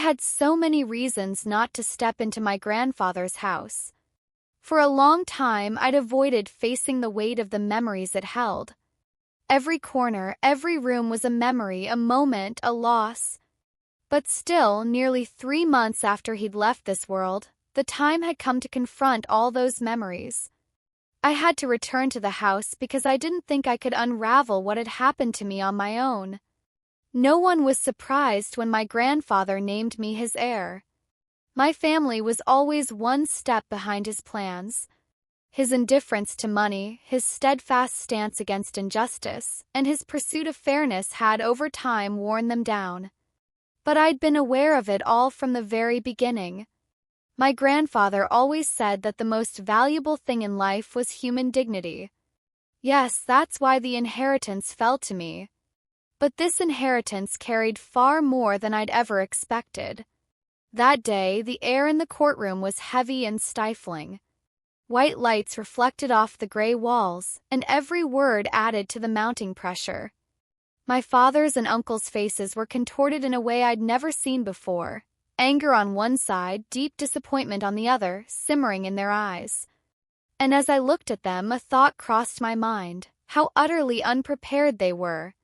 had so many reasons not to step into my grandfather's house. For a long time, I'd avoided facing the weight of the memories it held. Every corner, every room was a memory, a moment, a loss. But still, nearly 3 months after he'd left this world, the time had come to confront all those memories. I had to return to the house because I didn't think I could unravel what had happened to me on my own. No one was surprised when my grandfather named me his heir. My family was always one step behind his plans. His indifference to money, his steadfast stance against injustice, and his pursuit of fairness had over time worn them down. But I'd been aware of it all from the very beginning. My grandfather always said that the most valuable thing in life was human dignity. Yes, that's why the inheritance fell to me. But this inheritance carried far more than I'd ever expected. That day, the air in the courtroom was heavy and stifling. White lights reflected off the gray walls, and every word added to the mounting pressure. My father's and uncle's faces were contorted in a way I'd never seen before. Anger on one side, deep disappointment on the other, simmering in their eyes. And as I looked at them, a thought crossed my mind: how utterly unprepared they were.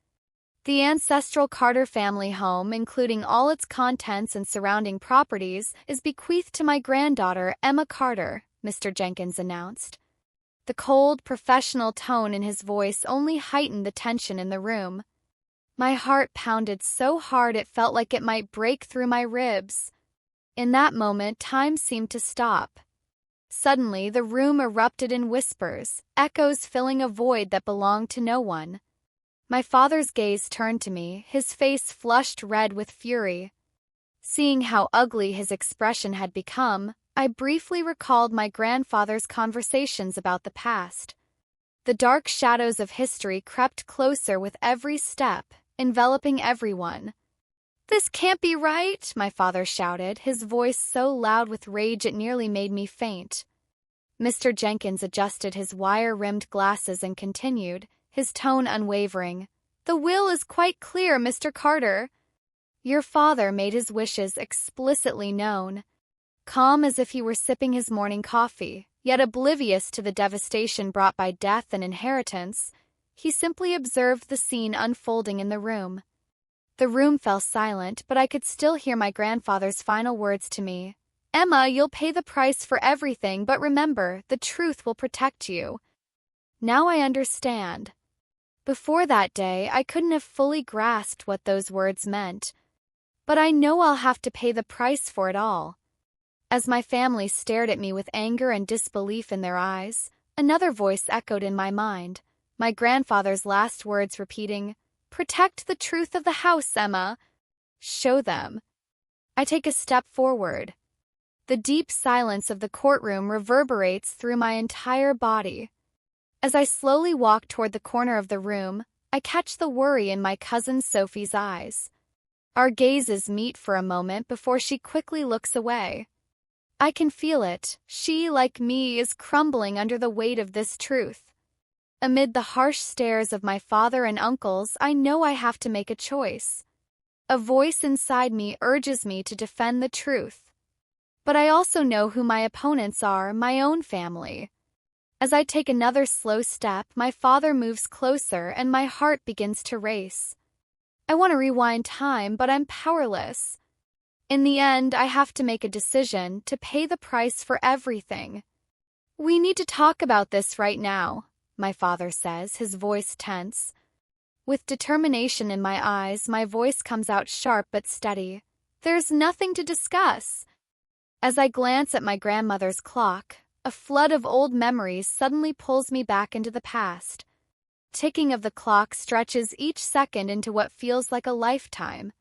The ancestral Carter family home, including all its contents and surrounding properties, is bequeathed to my granddaughter, Emma Carter, Mr. Jenkins announced. The cold, professional tone in his voice only heightened the tension in the room. My heart pounded so hard it felt like it might break through my ribs. In that moment, time seemed to stop. Suddenly, the room erupted in whispers, echoes filling a void that belonged to no one. My father's gaze turned to me, his face flushed red with fury. Seeing how ugly his expression had become, I briefly recalled my grandfather's conversations about the past. The dark shadows of history crept closer with every step, enveloping everyone. "This can't be right," my father shouted, his voice so loud with rage it nearly made me faint. Mr. Jenkins adjusted his wire-rimmed glasses and continued, his tone unwavering. "The will is quite clear, Mr. Carter. Your father made his wishes explicitly known." Calm as if he were sipping his morning coffee, yet oblivious to the devastation brought by death and inheritance, he simply observed the scene unfolding in the room. The room fell silent, but I could still hear my grandfather's final words to me. "Emma, you'll pay the price for everything, but remember, the truth will protect you." Now I understand. Before that day, I couldn't have fully grasped what those words meant. But I know I'll have to pay the price for it all. As my family stared at me with anger and disbelief in their eyes, another voice echoed in my mind, my grandfather's last words repeating, "Protect the truth of the house, Emma. Show them." I take a step forward. The deep silence of the courtroom reverberates through my entire body. As I slowly walk toward the corner of the room, I catch the worry in my cousin Sophie's eyes. Our gazes meet for a moment before she quickly looks away. I can feel it. She, like me, is crumbling under the weight of this truth. Amid the harsh stares of my father and uncles, I know I have to make a choice. A voice inside me urges me to defend the truth. But I also know who my opponents are, my own family. As I take another slow step, my father moves closer and my heart begins to race. I want to rewind time, but I'm powerless. In the end, I have to make a decision to pay the price for everything. "We need to talk about this right now," my father says, his voice tense. With determination in my eyes, my voice comes out sharp but steady. "There's nothing to discuss." As I glance at my grandmother's clock, a flood of old memories suddenly pulls me back into the past. Ticking of the clock stretches each second into what feels like a lifetime.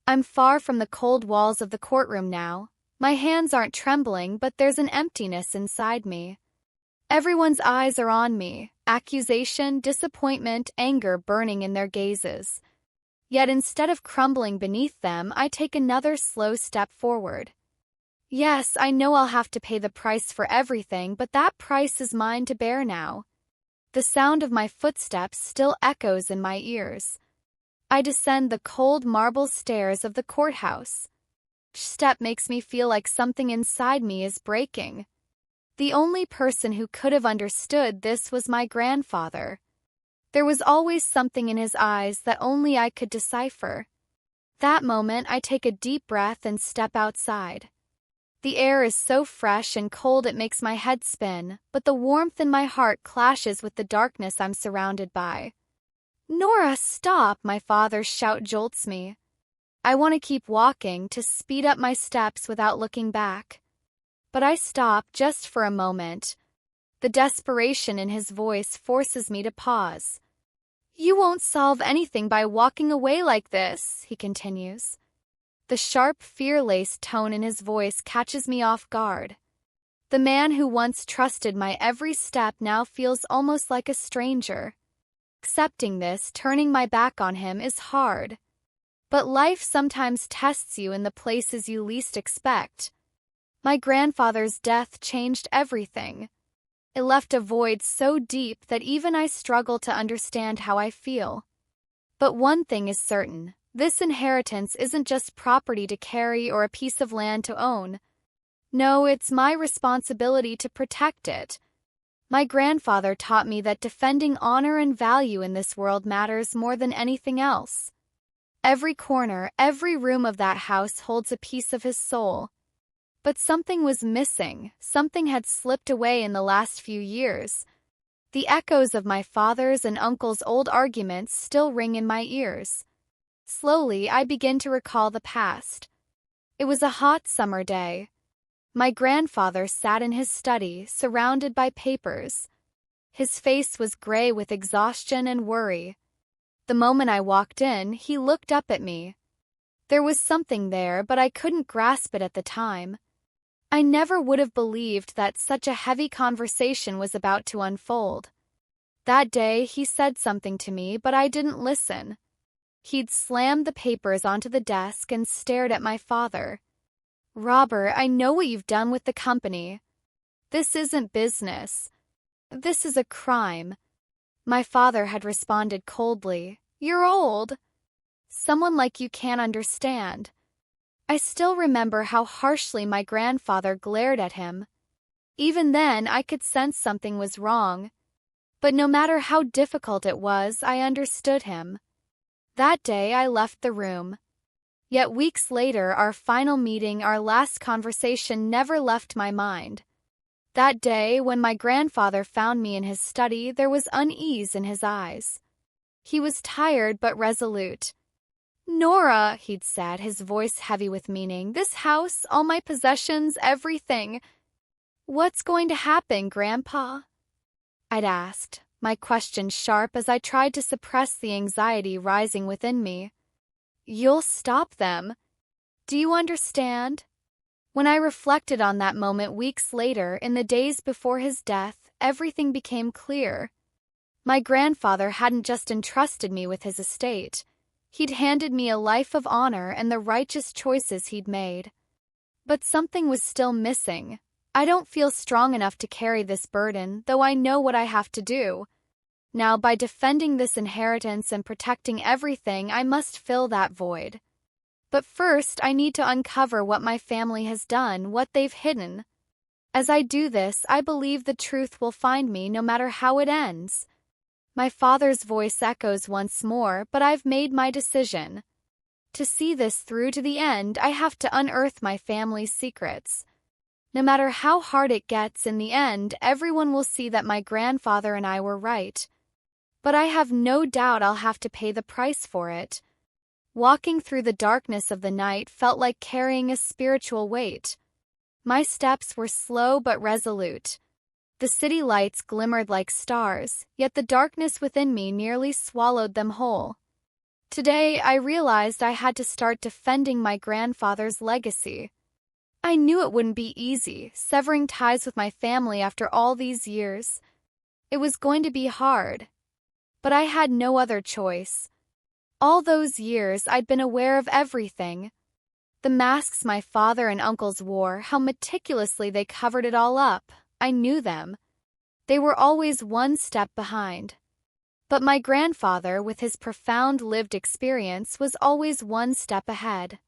I'm far from the cold walls of the courtroom now. My hands aren't trembling, but there's an emptiness inside me. Everyone's eyes are on me, accusation, disappointment, anger burning in their gazes. Yet instead of crumbling beneath them, I take another slow step forward. Yes, I know I'll have to pay the price for everything, but that price is mine to bear now. The sound of my footsteps still echoes in my ears. I descend the cold marble stairs of the courthouse. step makes me feel like something inside me is breaking. The only person who could have understood this was my grandfather. There was always something in his eyes that only I could decipher. That moment, I take a deep breath and step outside. The air is so fresh and cold it makes my head spin, but the warmth in my heart clashes with the darkness I'm surrounded by. "Nora, stop!" my father's shout jolts me. I want to keep walking, to speed up my steps without looking back. But I stop just for a moment. The desperation in his voice forces me to pause. "You won't solve anything by walking away like this," he continues. The sharp, fear-laced tone in his voice catches me off guard. The man who once trusted my every step now feels almost like a stranger. Accepting this, turning my back on him, is hard. But life sometimes tests you in the places you least expect. My grandfather's death changed everything. It left a void so deep that even I struggle to understand how I feel. But one thing is certain. This inheritance isn't just property to carry or a piece of land to own. No, it's my responsibility to protect it. My grandfather taught me that defending honor and value in this world matters more than anything else. Every corner, every room of that house holds a piece of his soul. But something was missing, something had slipped away in the last few years. The echoes of my father's and uncle's old arguments still ring in my ears. Slowly, I begin to recall the past. It was a hot summer day. My grandfather sat in his study, surrounded by papers. His face was gray with exhaustion and worry. The moment I walked in, he looked up at me. There was something there, but I couldn't grasp it at the time. I never would have believed that such a heavy conversation was about to unfold. That day, he said something to me, but I didn't listen. He'd slammed the papers onto the desk and stared at my father. "Robert, I know what you've done with the company. This isn't business. This is a crime." My father had responded coldly. "You're old. Someone like you can't understand." I still remember how harshly my grandfather glared at him. Even then, I could sense something was wrong. But no matter how difficult it was, I understood him. That day, I left the room. Yet weeks later, our final meeting, our last conversation never left my mind. That day, when my grandfather found me in his study, there was unease in his eyes. He was tired but resolute. "Nora," he'd said, his voice heavy with meaning, "this house, all my possessions, everything. What's going to happen, Grandpa?" I'd asked, my question sharp as I tried to suppress the anxiety rising within me. "You'll stop them. Do you understand?" When I reflected on that moment weeks later, in the days before his death, everything became clear. My grandfather hadn't just entrusted me with his estate. He'd handed me a life of honor and the righteous choices he'd made. But something was still missing. I don't feel strong enough to carry this burden, though I know what I have to do. Now, by defending this inheritance and protecting everything, I must fill that void. But first, I need to uncover what my family has done, what they've hidden. As I do this, I believe the truth will find me no matter how it ends. My father's voice echoes once more, but I've made my decision. To see this through to the end, I have to unearth my family's secrets. No matter how hard it gets, in the end, everyone will see that my grandfather and I were right. But I have no doubt I'll have to pay the price for it. Walking through the darkness of the night felt like carrying a spiritual weight. My steps were slow but resolute. The city lights glimmered like stars, yet the darkness within me nearly swallowed them whole. Today, I realized I had to start defending my grandfather's legacy. I knew it wouldn't be easy, severing ties with my family after all these years. It was going to be hard. But I had no other choice. All those years, I'd been aware of everything. The masks my father and uncles wore, how meticulously they covered it all up. I knew them. They were always one step behind. But my grandfather, with his profound lived experience, was always one step ahead.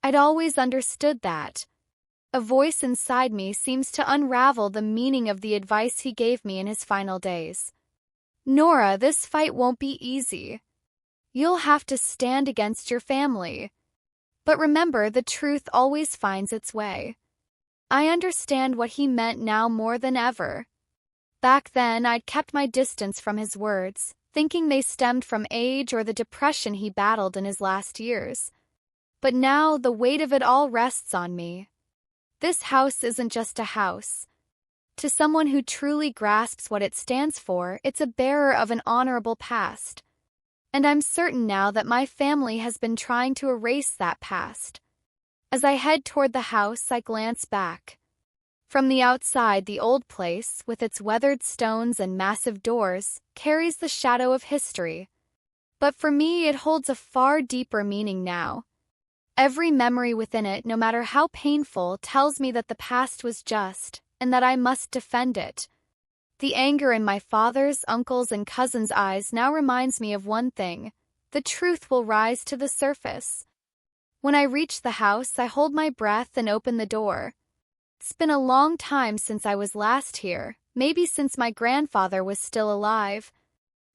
I'd always understood that. A voice inside me seems to unravel the meaning of the advice he gave me in his final days. Nora, this fight won't be easy. You'll have to stand against your family. But remember, the truth always finds its way. I understand what he meant now more than ever. Back then, I'd kept my distance from his words, thinking they stemmed from age or the depression he battled in his last years. But now, the weight of it all rests on me. This house isn't just a house. To someone who truly grasps what it stands for, it's a bearer of an honorable past. And I'm certain now that my family has been trying to erase that past. As I head toward the house, I glance back. From the outside, the old place, with its weathered stones and massive doors, carries the shadow of history. But for me, it holds a far deeper meaning now. Every memory within it, no matter how painful, tells me that the past was just, and that I must defend it. The anger in my father's, uncle's, and cousin's eyes now reminds me of one thing: the truth will rise to the surface. When I reach the house, I hold my breath and open the door. It's been a long time since I was last here, maybe since my grandfather was still alive.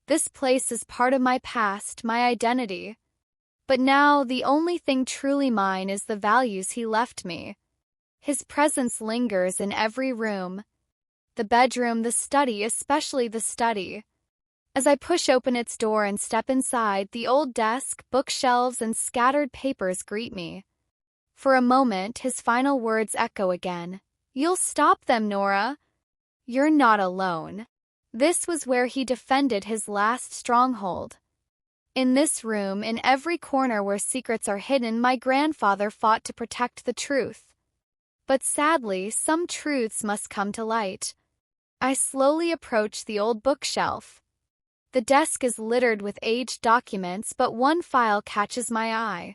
This place is part of my past, my identity. But now, the only thing truly mine is the values he left me. His presence lingers in every room. The bedroom, the study, especially the study. As I push open its door and step inside, the old desk, bookshelves, and scattered papers greet me. For a moment, his final words echo again. "You'll stop them, Nora. You're not alone." This was where he defended his last stronghold. In this room, in every corner where secrets are hidden, my grandfather fought to protect the truth. But sadly, some truths must come to light. I slowly approach the old bookshelf. The desk is littered with aged documents, but one file catches my eye.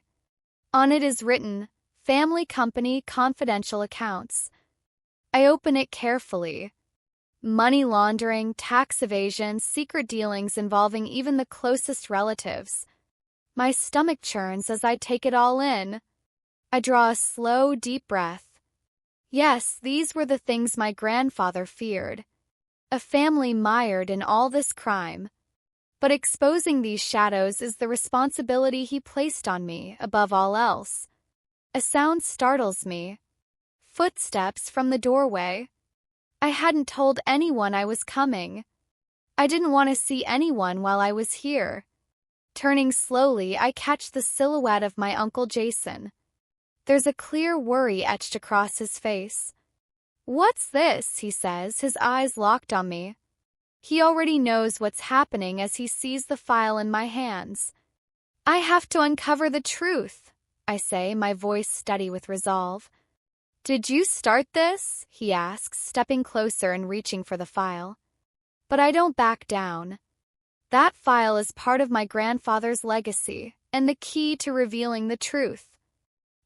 On it is written, "Family Company Confidential Accounts." I open it carefully. Money laundering, tax evasion, secret dealings involving even the closest relatives. My stomach churns as I take it all in. I draw a slow, deep breath. Yes, these were the things my grandfather feared. A family mired in all this crime. But exposing these shadows is the responsibility he placed on me, above all else. A sound startles me. Footsteps from the doorway. I hadn't told anyone I was coming. I didn't want to see anyone while I was here. Turning slowly, I catch the silhouette of my Uncle Jason. There's a clear worry etched across his face. "What's this?" he says, his eyes locked on me. He already knows what's happening as he sees the file in my hands. "I have to uncover the truth," I say, my voice steady with resolve. "Did you start this?" he asks, stepping closer and reaching for the file. But I don't back down. That file is part of my grandfather's legacy, and the key to revealing the truth.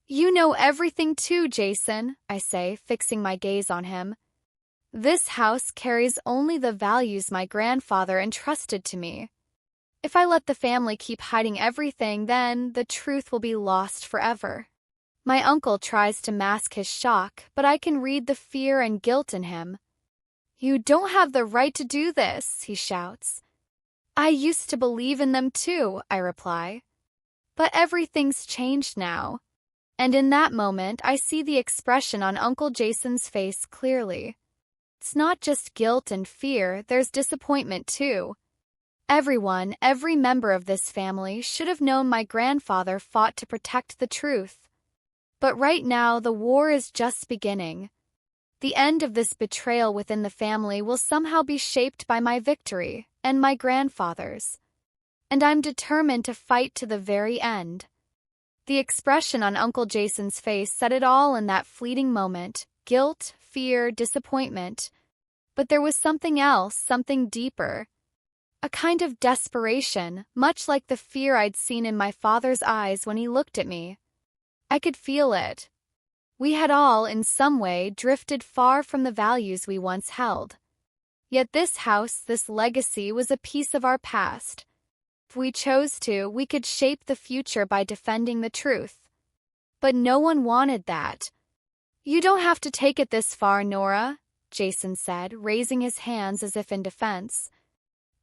"You know everything too, Jason," I say, fixing my gaze on him. "This house carries only the values my grandfather entrusted to me. If I let the family keep hiding everything, then the truth will be lost forever." My uncle tries to mask his shock, but I can read the fear and guilt in him. "You don't have the right to do this," he shouts. "I used to believe in them too," I reply. "But everything's changed now." And in that moment, I see the expression on Uncle Jason's face clearly. It's not just guilt and fear, there's disappointment too. Everyone, every member of this family should have known my grandfather fought to protect the truth. But right now, the war is just beginning. The end of this betrayal within the family will somehow be shaped by my victory and my grandfather's. And I'm determined to fight to the very end. The expression on Uncle Jason's face said it all in that fleeting moment: guilt, fear, disappointment. But there was something else, something deeper. A kind of desperation, much like the fear I'd seen in my father's eyes when he looked at me. I could feel it. We had all, in some way, drifted far from the values we once held. Yet this house, this legacy, was a piece of our past. If we chose to, we could shape the future by defending the truth. But no one wanted that. You don't have to take it this far, Nora, Jason said, raising his hands as if in defense.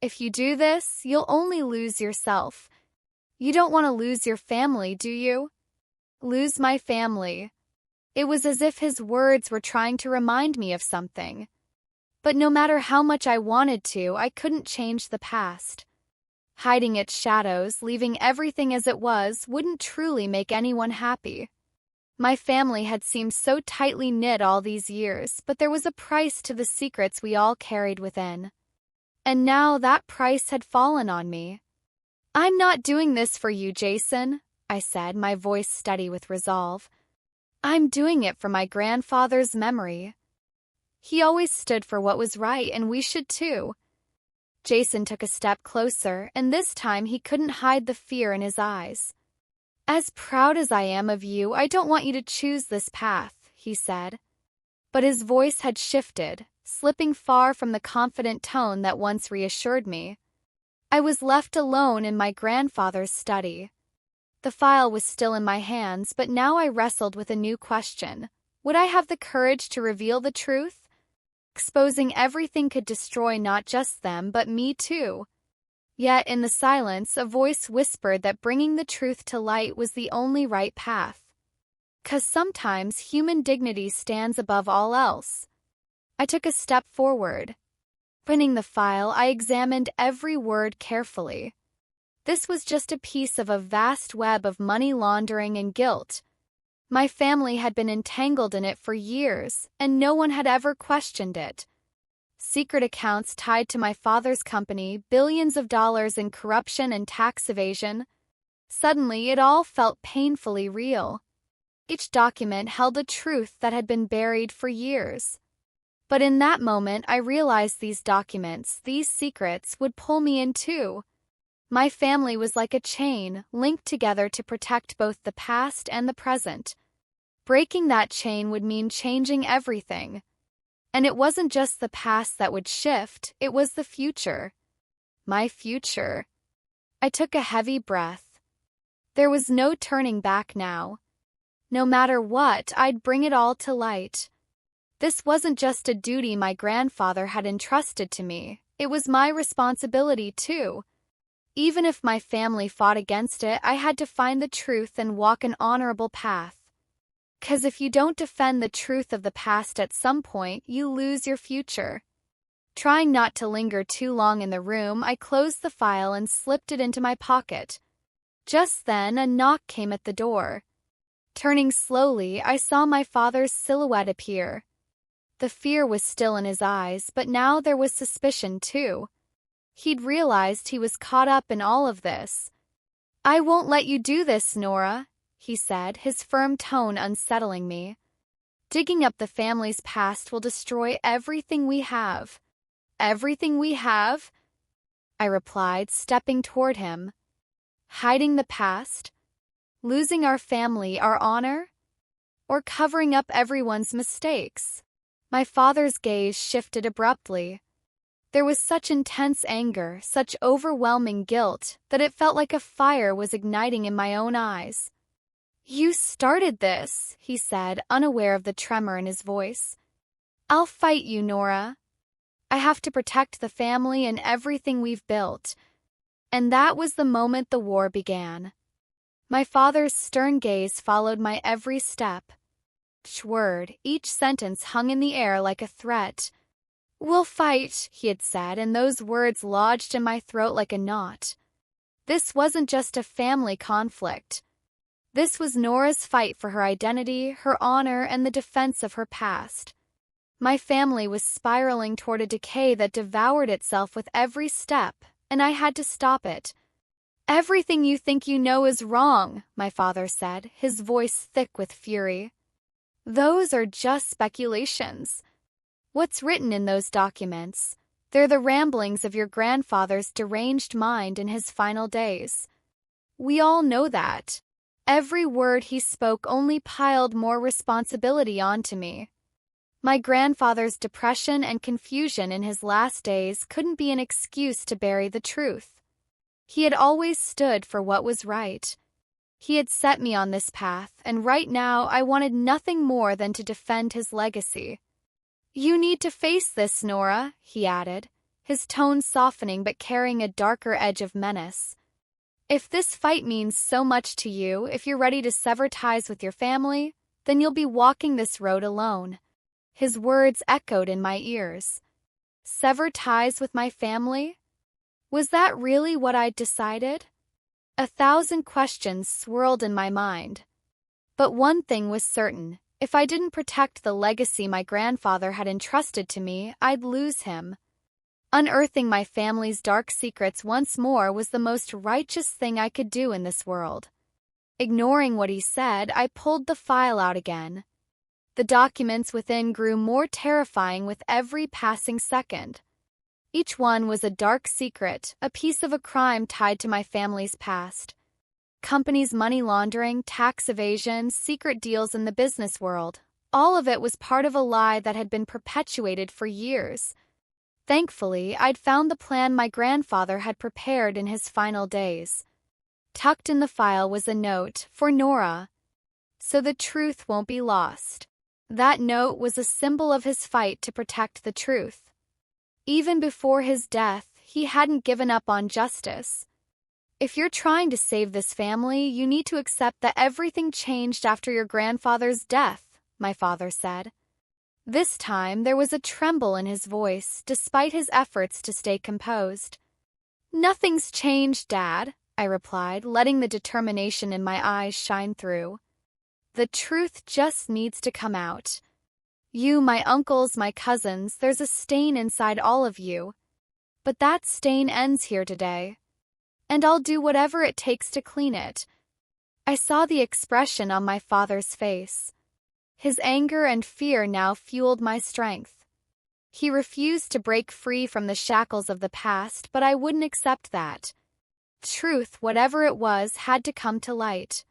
If you do this, you'll only lose yourself. You don't want to lose your family, do you? Lose my family. It was as if his words were trying to remind me of something. But no matter how much I wanted to, I couldn't change the past. Hiding its shadows, leaving everything as it was, wouldn't truly make anyone happy. My family had seemed so tightly knit all these years, but there was a price to the secrets we all carried within. And now that price had fallen on me. I'm not doing this for you, Jason, I said, my voice steady with resolve. I'm doing it for my grandfather's memory. He always stood for what was right, and we should too. Jason took a step closer, and this time he couldn't hide the fear in his eyes. As proud as I am of you, I don't want you to choose this path, he said. But his voice had shifted, slipping far from the confident tone that once reassured me. I was left alone in my grandfather's study. The file was still in my hands, but now I wrestled with a new question. Would I have the courage to reveal the truth? Exposing everything could destroy not just them, but me too. Yet, in the silence, a voice whispered that bringing the truth to light was the only right path. 'Cause sometimes human dignity stands above all else. I took a step forward. Opening the file, I examined every word carefully. This was just a piece of a vast web of money laundering and guilt. My family had been entangled in it for years, and no one had ever questioned it. Secret accounts tied to my father's company, billions of dollars in corruption and tax evasion. Suddenly, it all felt painfully real. Each document held a truth that had been buried for years. But in that moment, I realized these documents, these secrets, would pull me in too. My family was like a chain, linked together to protect both the past and the present. Breaking that chain would mean changing everything. And it wasn't just the past that would shift, it was the future. My future. I took a heavy breath. There was no turning back now. No matter what, I'd bring it all to light. This wasn't just a duty my grandfather had entrusted to me, it was my responsibility too. Even if my family fought against it, I had to find the truth and walk an honorable path. 'Cause if you don't defend the truth of the past at some point, you lose your future. Trying not to linger too long in the room, I closed the file and slipped it into my pocket. Just then, a knock came at the door. Turning slowly, I saw my father's silhouette appear. The fear was still in his eyes, but now there was suspicion too. He'd realized he was caught up in all of this. I won't let you do this, Nora, he said, his firm tone unsettling me. Digging up the family's past will destroy everything we have. Everything we have? I replied, stepping toward him. Hiding the past? Losing our family, our honor? Or covering up everyone's mistakes? My father's gaze shifted abruptly. There was such intense anger, such overwhelming guilt, that it felt like a fire was igniting in my own eyes. You started this, he said, unaware of the tremor in his voice. I'll fight you, Nora. I have to protect the family and everything we've built. And that was the moment the war began. My father's stern gaze followed my every step. Each word, each sentence hung in the air like a threat. We'll fight, he had said, and those words lodged in my throat like a knot. This wasn't just a family conflict. This was Nora's fight for her identity, her honor, and the defense of her past. My family was spiraling toward a decay that devoured itself with every step, and I had to stop it. Everything you think you know is wrong, my father said, his voice thick with fury. Those are just speculations. What's written in those documents? They're the ramblings of your grandfather's deranged mind in his final days. We all know that. Every word he spoke only piled more responsibility onto me. My grandfather's depression and confusion in his last days couldn't be an excuse to bury the truth. He had always stood for what was right. He had set me on this path, and right now I wanted nothing more than to defend his legacy. "You need to face this, Nora," he added, his tone softening but carrying a darker edge of menace. "If this fight means so much to you, if you're ready to sever ties with your family, then you'll be walking this road alone." His words echoed in my ears. Sever ties with my family? Was that really what I'd decided? 1,000 questions swirled in my mind. But one thing was certain: if I didn't protect the legacy my grandfather had entrusted to me, I'd lose him. Unearthing my family's dark secrets once more was the most righteous thing I could do in this world. Ignoring what he said, I pulled the file out again. The documents within grew more terrifying with every passing second. Each one was a dark secret, a piece of a crime tied to my family's past. Companies' money laundering, tax evasion, secret deals in the business world. All of it was part of a lie that had been perpetuated for years. Thankfully, I'd found the plan my grandfather had prepared in his final days. Tucked in the file was a note for Nora, "So the truth won't be lost." That note was a symbol of his fight to protect the truth. Even before his death, he hadn't given up on justice. "If you're trying to save this family, you need to accept that everything changed after your grandfather's death," my father said. This time, there was a tremble in his voice, despite his efforts to stay composed. "Nothing's changed, Dad," I replied, letting the determination in my eyes shine through. "The truth just needs to come out. You, my uncles, my cousins, there's a stain inside all of you. But that stain ends here today. And I'll do whatever it takes to clean it." I saw the expression on my father's face. His anger and fear now fueled my strength. He refused to break free from the shackles of the past, but I wouldn't accept that. Truth, whatever it was, had to come to light.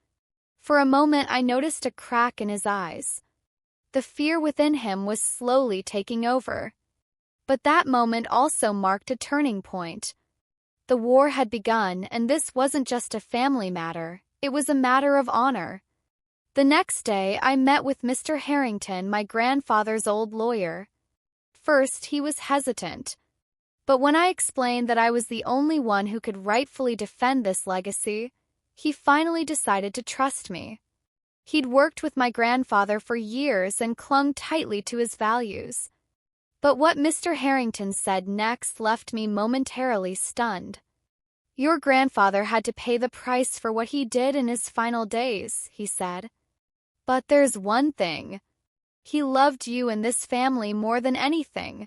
For a moment, I noticed a crack in his eyes. The fear within him was slowly taking over. But that moment also marked a turning point. The war had begun, and this wasn't just a family matter, it was a matter of honor. The next day, I met with Mr. Harrington, my grandfather's old lawyer. First, he was hesitant. But when I explained that I was the only one who could rightfully defend this legacy, he finally decided to trust me. He'd worked with my grandfather for years and clung tightly to his values. But what Mr. Harrington said next left me momentarily stunned. "Your grandfather had to pay the price for what he did in his final days," he said. "But there's one thing. He loved you and this family more than anything.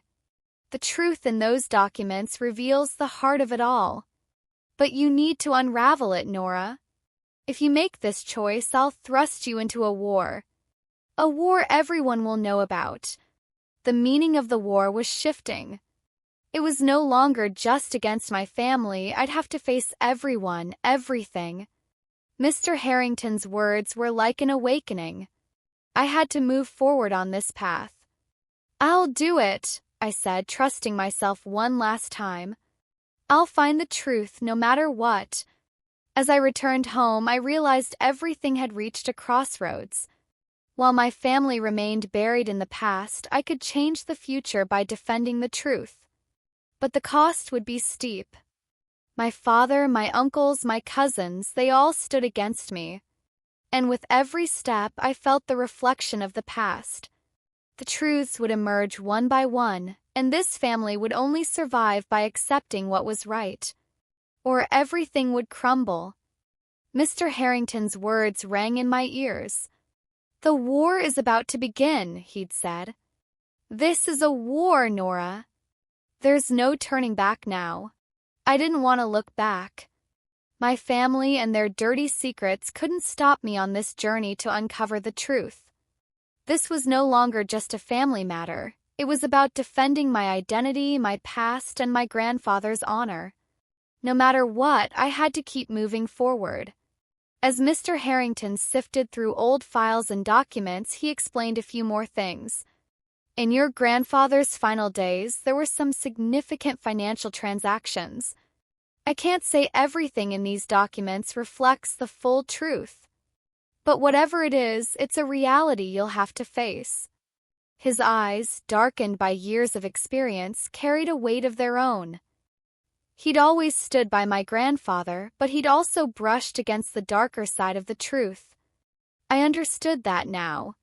The truth in those documents reveals the heart of it all. But you need to unravel it, Nora. If you make this choice, I'll thrust you into a war. A war everyone will know about." The meaning of the war was shifting. It was no longer just against my family. I'd have to face everyone, everything. Mr. Harrington's words were like an awakening. I had to move forward on this path. "I'll do it," I said, trusting myself one last time. "I'll find the truth no matter what." As I returned home, I realized everything had reached a crossroads. While my family remained buried in the past, I could change the future by defending the truth. But the cost would be steep. My father, my uncles, my cousins, they all stood against me. And with every step, I felt the reflection of the past. The truths would emerge one by one, and this family would only survive by accepting what was right. Or everything would crumble. Mr. Harrington's words rang in my ears. "The war is about to begin," he'd said. "This is a war, Nora. There's no turning back now." I didn't want to look back. My family and their dirty secrets couldn't stop me on this journey to uncover the truth. This was no longer just a family matter. It was about defending my identity, my past, and my grandfather's honor. No matter what, I had to keep moving forward. As Mr. Harrington sifted through old files and documents, he explained a few more things. "In your grandfather's final days, there were some significant financial transactions." I can't say everything in these documents reflects the full truth. But whatever it is, it's a reality you'll have to face. His eyes, darkened by years of experience, carried a weight of their own. He'd always stood by my grandfather, but he'd also brushed against the darker side of the truth. I understood that now.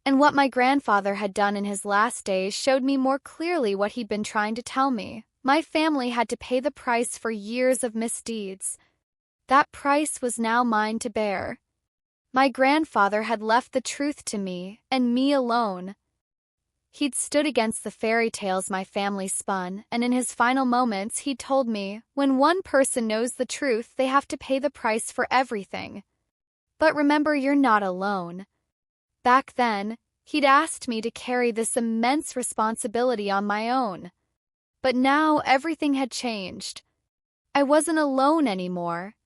And what my grandfather had done in his last days showed me more clearly what he'd been trying to tell me. My family had to pay the price for years of misdeeds. That price was now mine to bear. My grandfather had left the truth to me, and me alone. He'd stood against the fairy tales my family spun, and in his final moments he'd told me, when one person knows the truth, they have to pay the price for everything. But remember, you're not alone. Back then, he'd asked me to carry this immense responsibility on my own. But now everything had changed. I wasn't alone anymore.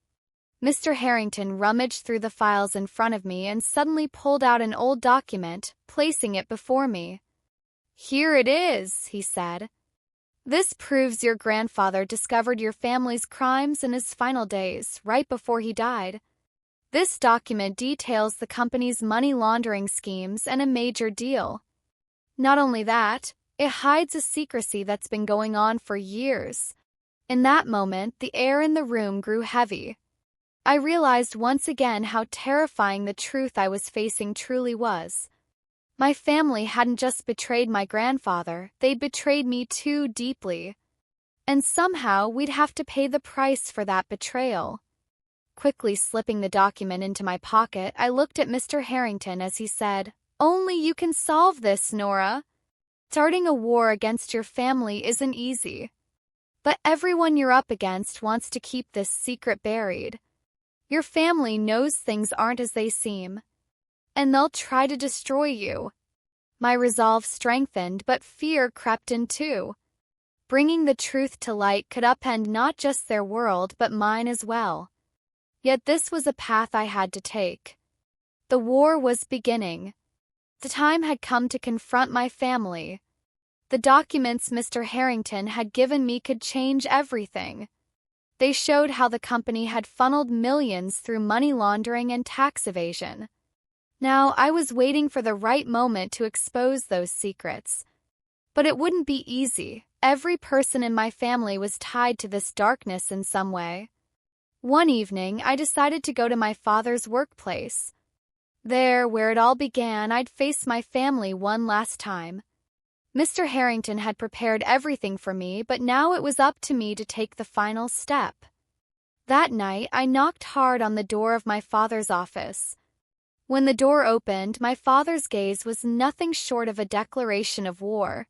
Mr. Harrington rummaged through the files in front of me and suddenly pulled out an old document, placing it before me. "Here it is," he said. "This proves your grandfather discovered your family's crimes in his final days, right before he died. This document details the company's money laundering schemes and a major deal. Not only that, it hides a secrecy that's been going on for years." In that moment, the air in the room grew heavy. I realized once again how terrifying the truth I was facing truly was. My family hadn't just betrayed my grandfather, they'd betrayed me too deeply. And somehow we'd have to pay the price for that betrayal. Quickly slipping the document into my pocket, I looked at Mr. Harrington as he said, "Only you can solve this, Nora. Starting a war against your family isn't easy. But everyone you're up against wants to keep this secret buried. Your family knows things aren't as they seem, and they'll try to destroy you." My resolve strengthened, but fear crept in too. Bringing the truth to light could upend not just their world but mine as well. Yet this was a path I had to take. The war was beginning. The time had come to confront my family. The documents Mr. Harrington had given me could change everything. They showed how the company had funneled millions through money laundering and tax evasion. Now, I was waiting for the right moment to expose those secrets. But it wouldn't be easy. Every person in my family was tied to this darkness in some way. One evening, I decided to go to my father's workplace. There, where it all began, I'd face my family one last time. Mr. Harrington had prepared everything for me, but now it was up to me to take the final step. That night, I knocked hard on the door of my father's office. When the door opened, my father's gaze was nothing short of a declaration of war.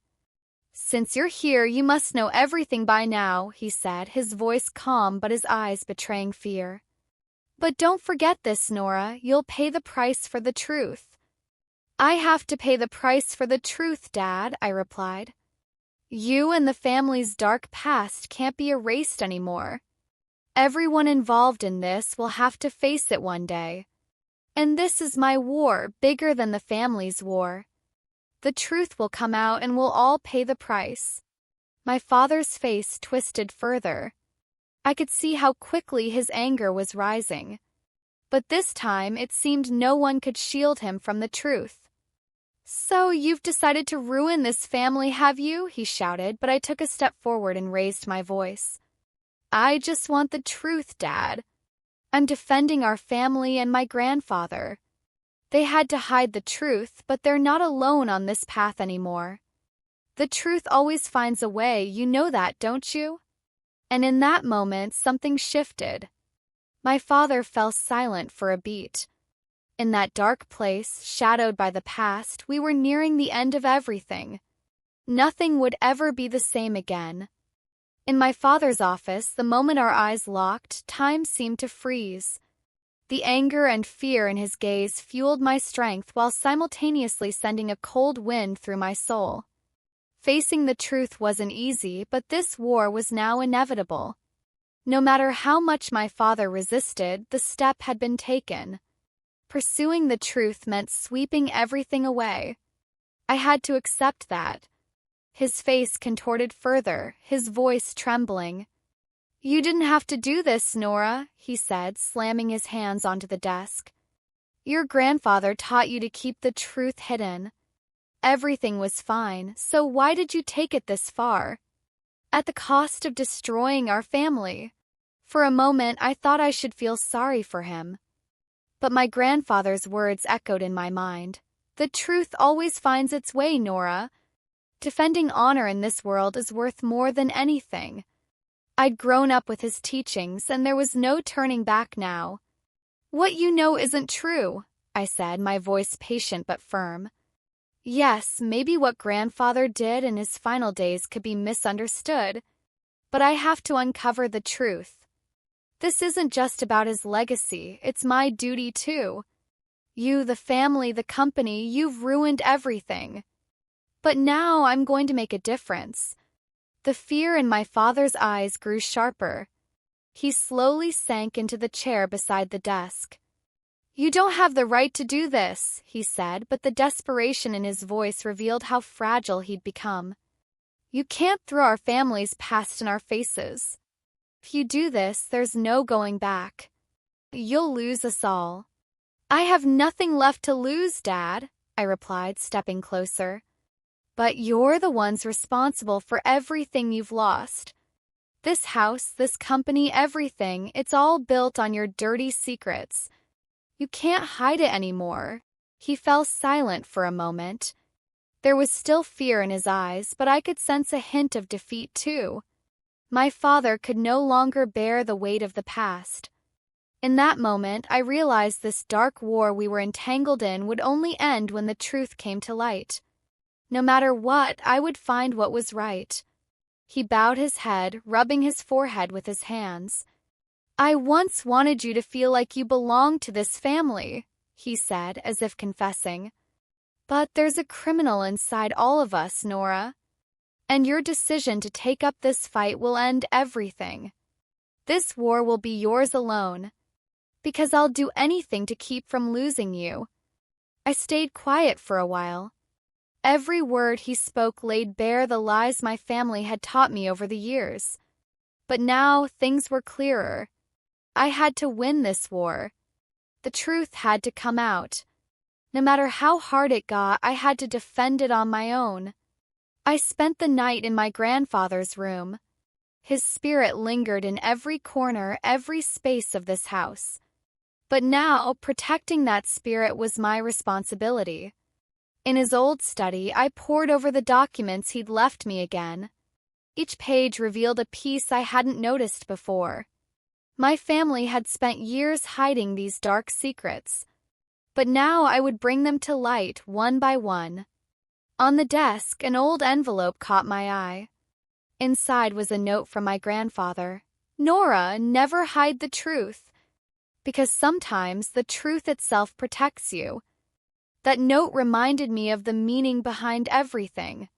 "Since you're here, you must know everything by now," he said, his voice calm but his eyes betraying fear. "But don't forget this, Nora. You'll pay the price for the truth." "I have to pay the price for the truth, Dad," I replied. "You and the family's dark past can't be erased anymore. Everyone involved in this will have to face it one day. And this is my war, bigger than the family's war. The truth will come out and we'll all pay the price." My father's face twisted further. I could see how quickly his anger was rising. But this time it seemed no one could shield him from the truth. "So you've decided to ruin this family, have you?" he shouted, but I took a step forward and raised my voice. "I just want the truth, Dad. I'm defending our family and my grandfather. They had to hide the truth, but they're not alone on this path anymore. The truth always finds a way, you know that, don't you?" And in that moment, something shifted. My father fell silent for a beat. In that dark place, shadowed by the past, we were nearing the end of everything. Nothing would ever be the same again. In my father's office, the moment our eyes locked, time seemed to freeze. The anger and fear in his gaze fueled my strength while simultaneously sending a cold wind through my soul. Facing the truth wasn't easy, but this war was now inevitable. No matter how much my father resisted, the step had been taken. Pursuing the truth meant sweeping everything away. I had to accept that. His face contorted further, his voice trembling. You didn't have to do this, Nora, he said, slamming his hands onto the desk. Your grandfather taught you to keep the truth hidden. Everything was fine, so why did you take it this far? At the cost of destroying our family. For a moment, I thought I should feel sorry for him. But my grandfather's words echoed in my mind. The truth always finds its way, Nora. Defending honor in this world is worth more than anything. I'd grown up with his teachings, and there was no turning back now. What you know isn't true, I said, my voice patient but firm. Yes, maybe what grandfather did in his final days could be misunderstood, but I have to uncover the truth. This isn't just about his legacy, it's my duty too. You, the family, the company, you've ruined everything. But now I'm going to make a difference. The fear in my father's eyes grew sharper. He slowly sank into the chair beside the desk. You don't have the right to do this, he said, but the desperation in his voice revealed how fragile he'd become. You can't throw our family's past in our faces. If you do this, there's no going back. You'll lose us all. I have nothing left to lose, Dad, I replied, stepping closer. But you're the ones responsible for everything you've lost. This house, this company, everything, it's all built on your dirty secrets. You can't hide it anymore. He fell silent for a moment. There was still fear in his eyes, but I could sense a hint of defeat too. My father could no longer bear the weight of the past. In that moment, I realized this dark war we were entangled in would only end when the truth came to light. No matter what, I would find what was right. He bowed his head, rubbing his forehead with his hands. I once wanted you to feel like you belonged to this family, he said, as if confessing. But there's a criminal inside all of us, Nora. And your decision to take up this fight will end everything. This war will be yours alone. Because I'll do anything to keep from losing you. I stayed quiet for a while. Every word he spoke laid bare the lies my family had taught me over the years. But now things were clearer. I had to win this war. The truth had to come out. No matter how hard it got, I had to defend it on my own. I spent the night in my grandfather's room. His spirit lingered in every corner, every space of this house. But now, protecting that spirit was my responsibility. In his old study, I pored over the documents he'd left me again. Each page revealed a piece I hadn't noticed before. My family had spent years hiding these dark secrets. But now I would bring them to light one by one. On the desk, an old envelope caught my eye. Inside was a note from my grandfather. Nora, never hide the truth. Because sometimes the truth itself protects you. That note reminded me of the meaning behind everything.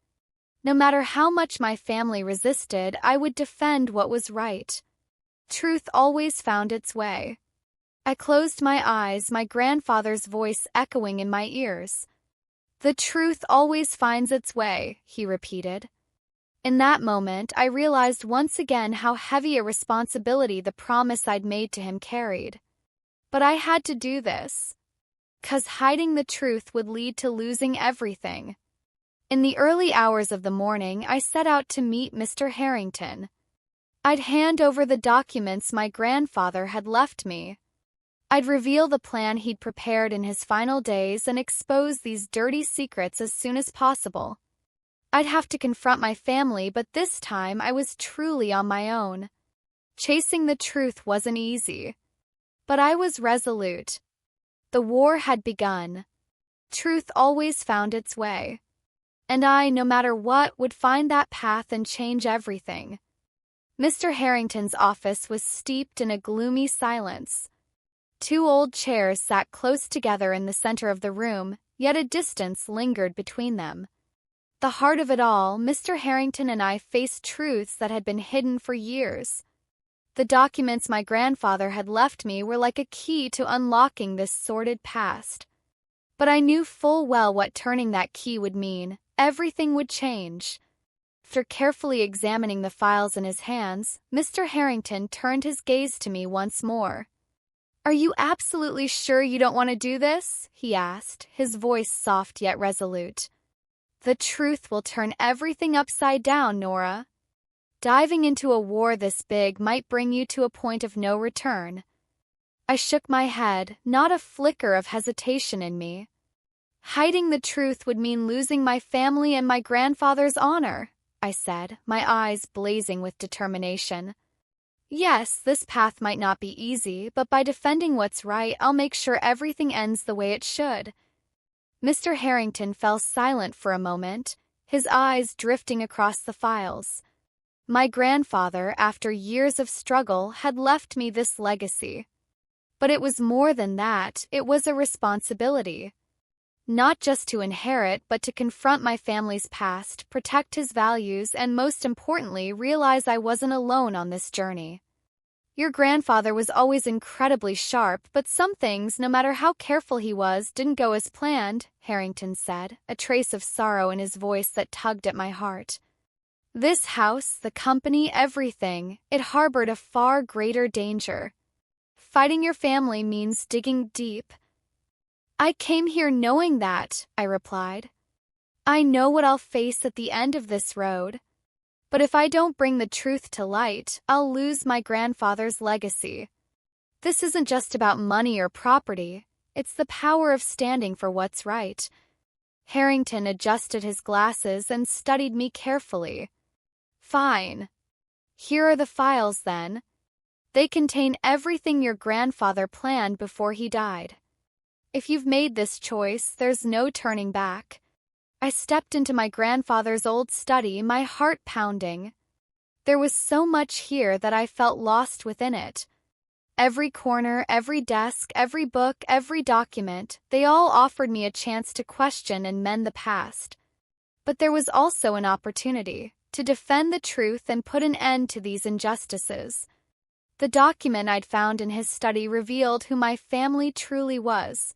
No matter how much my family resisted, I would defend what was right. Truth always found its way. I closed my eyes, my grandfather's voice echoing in my ears. The truth always finds its way, he repeated. In that moment, I realized once again how heavy a responsibility the promise I'd made to him carried. But I had to do this. 'Cause hiding the truth would lead to losing everything. In the early hours of the morning, I set out to meet Mr. Harrington. I'd hand over the documents my grandfather had left me. I'd reveal the plan he'd prepared in his final days and expose these dirty secrets as soon as possible. I'd have to confront my family, but this time I was truly on my own. Chasing the truth wasn't easy. But I was resolute. The war had begun. Truth always found its way. And I, no matter what, would find that path and change everything. Mr. Harrington's office was steeped in a gloomy silence. Two old chairs sat close together in the center of the room, yet a distance lingered between them. The heart of it all, Mr. Harrington and I faced truths that had been hidden for years. The documents my grandfather had left me were like a key to unlocking this sordid past. But I knew full well what turning that key would mean. Everything would change. After carefully examining the files in his hands, Mr. Harrington turned his gaze to me once more. "Are you absolutely sure you don't want to do this?" he asked, his voice soft yet resolute. "The truth will turn everything upside down, Nora. Diving into a war this big might bring you to a point of no return." I shook my head, not a flicker of hesitation in me. "Hiding the truth would mean losing my family and my grandfather's honor," I said, my eyes blazing with determination. "Yes, this path might not be easy, but by defending what's right, I'll make sure everything ends the way it should." Mr. Harrington fell silent for a moment, his eyes drifting across the files. My grandfather, after years of struggle, had left me this legacy. But it was more than that, it was a responsibility. Not just to inherit, but to confront my family's past, protect his values, and most importantly, realize I wasn't alone on this journey. "Your grandfather was always incredibly sharp, but some things, no matter how careful he was, didn't go as planned," Harrington said, a trace of sorrow in his voice that tugged at my heart. "This house, the company, everything, it harbored a far greater danger. Fighting your family means digging deep." "I came here knowing that," I replied. "I know what I'll face at the end of this road. But if I don't bring the truth to light, I'll lose my grandfather's legacy. This isn't just about money or property, it's the power of standing for what's right." Harrington adjusted his glasses and studied me carefully. "Fine. Here are the files then. They contain everything your grandfather planned before he died. If you've made this choice, there's no turning back." I stepped into my grandfather's old study, my heart pounding. There was so much here that I felt lost within it. Every corner, every desk, every book, every document, they all offered me a chance to question and mend the past. But there was also an opportunity to defend the truth and put an end to these injustices. The document I'd found in his study revealed who my family truly was.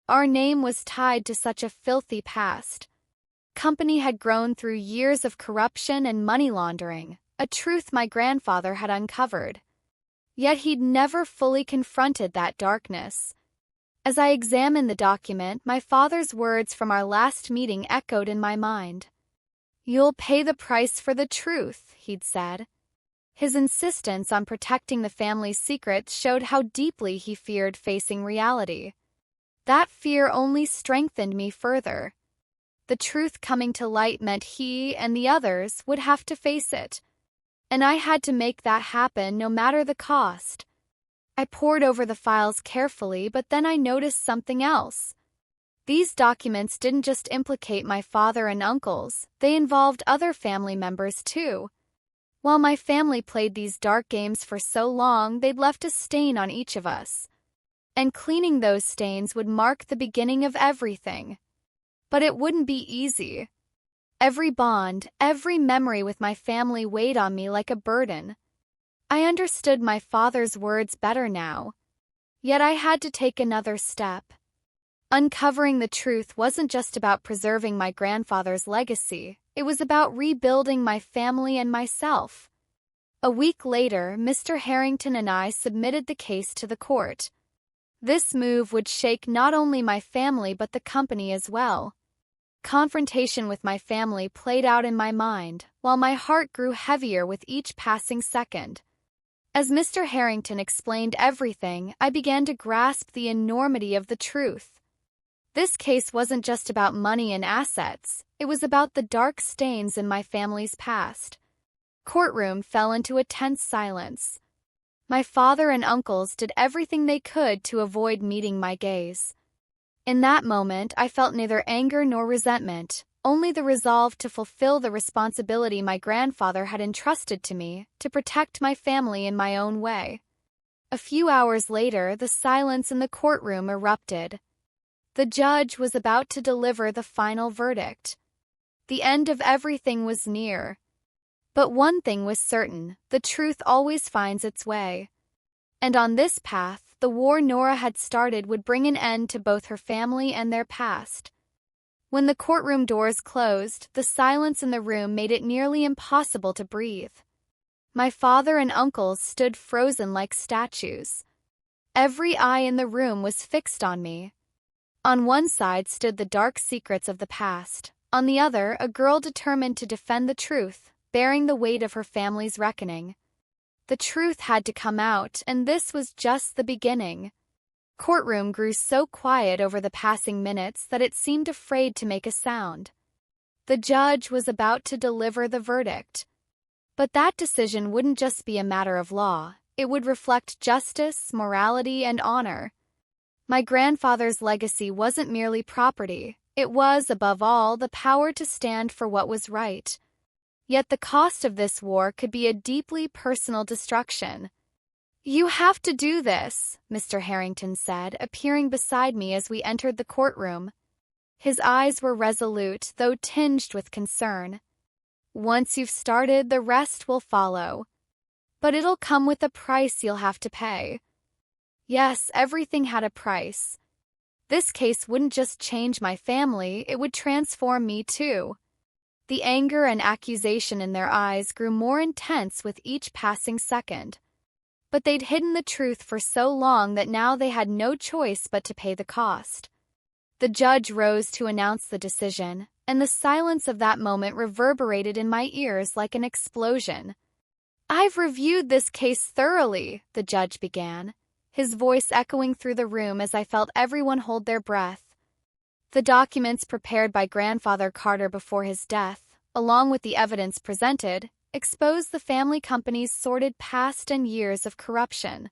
Our name was tied to such a filthy past. Company had grown through years of corruption and money laundering, a truth my grandfather had uncovered. Yet he'd never fully confronted that darkness. As I examined the document, my father's words from our last meeting echoed in my mind. "You'll pay the price for the truth," he'd said. His insistence on protecting the family's secrets showed how deeply he feared facing reality. That fear only strengthened me further. The truth coming to light meant he and the others would have to face it. And I had to make that happen no matter the cost. I pored over the files carefully, but then I noticed something else. These documents didn't just implicate my father and uncles, they involved other family members too. While my family played these dark games for so long, they'd left a stain on each of us. And cleaning those stains would mark the beginning of everything. But it wouldn't be easy. Every bond, every memory with my family weighed on me like a burden. I understood my father's words better now. Yet I had to take another step. Uncovering the truth wasn't just about preserving my grandfather's legacy, it was about rebuilding my family and myself. A week later, Mr. Harrington and I submitted the case to the court. This move would shake not only my family but the company as well. Confrontation with my family played out in my mind, while my heart grew heavier with each passing second. As Mr. Harrington explained everything, I began to grasp the enormity of the truth. This case wasn't just about money and assets, it was about the dark stains in my family's past. Courtroom fell into a tense silence. My father and uncles did everything they could to avoid meeting my gaze. In that moment, I felt neither anger nor resentment, only the resolve to fulfill the responsibility my grandfather had entrusted to me, to protect my family in my own way. A few hours later, the silence in the courtroom erupted. The judge was about to deliver the final verdict. The end of everything was near. But one thing was certain, the truth always finds its way. And on this path, the war Nora had started would bring an end to both her family and their past. When the courtroom doors closed, the silence in the room made it nearly impossible to breathe. My father and uncles stood frozen like statues. Every eye in the room was fixed on me. On one side stood the dark secrets of the past. On the other, a girl determined to defend the truth, bearing the weight of her family's reckoning. The truth had to come out, and this was just the beginning. Courtroom grew so quiet over the passing minutes that it seemed afraid to make a sound. The judge was about to deliver the verdict. But that decision wouldn't just be a matter of law. It would reflect justice, morality, and honor. My grandfather's legacy wasn't merely property. It was, above all, the power to stand for what was right. Yet the cost of this war could be a deeply personal destruction. "You have to do this," Mr. Harrington said, appearing beside me as we entered the courtroom. His eyes were resolute, though tinged with concern. "Once you've started, the rest will follow. But it'll come with a price you'll have to pay." Yes, everything had a price. This case wouldn't just change my family, it would transform me too. The anger and accusation in their eyes grew more intense with each passing second. But they'd hidden the truth for so long that now they had no choice but to pay the cost. The judge rose to announce the decision, and the silence of that moment reverberated in my ears like an explosion. "I've reviewed this case thoroughly," the judge began, his voice echoing through the room as I felt everyone hold their breath. The documents prepared by Grandfather Carter before his death, along with the evidence presented, exposed the family company's sordid past and years of corruption.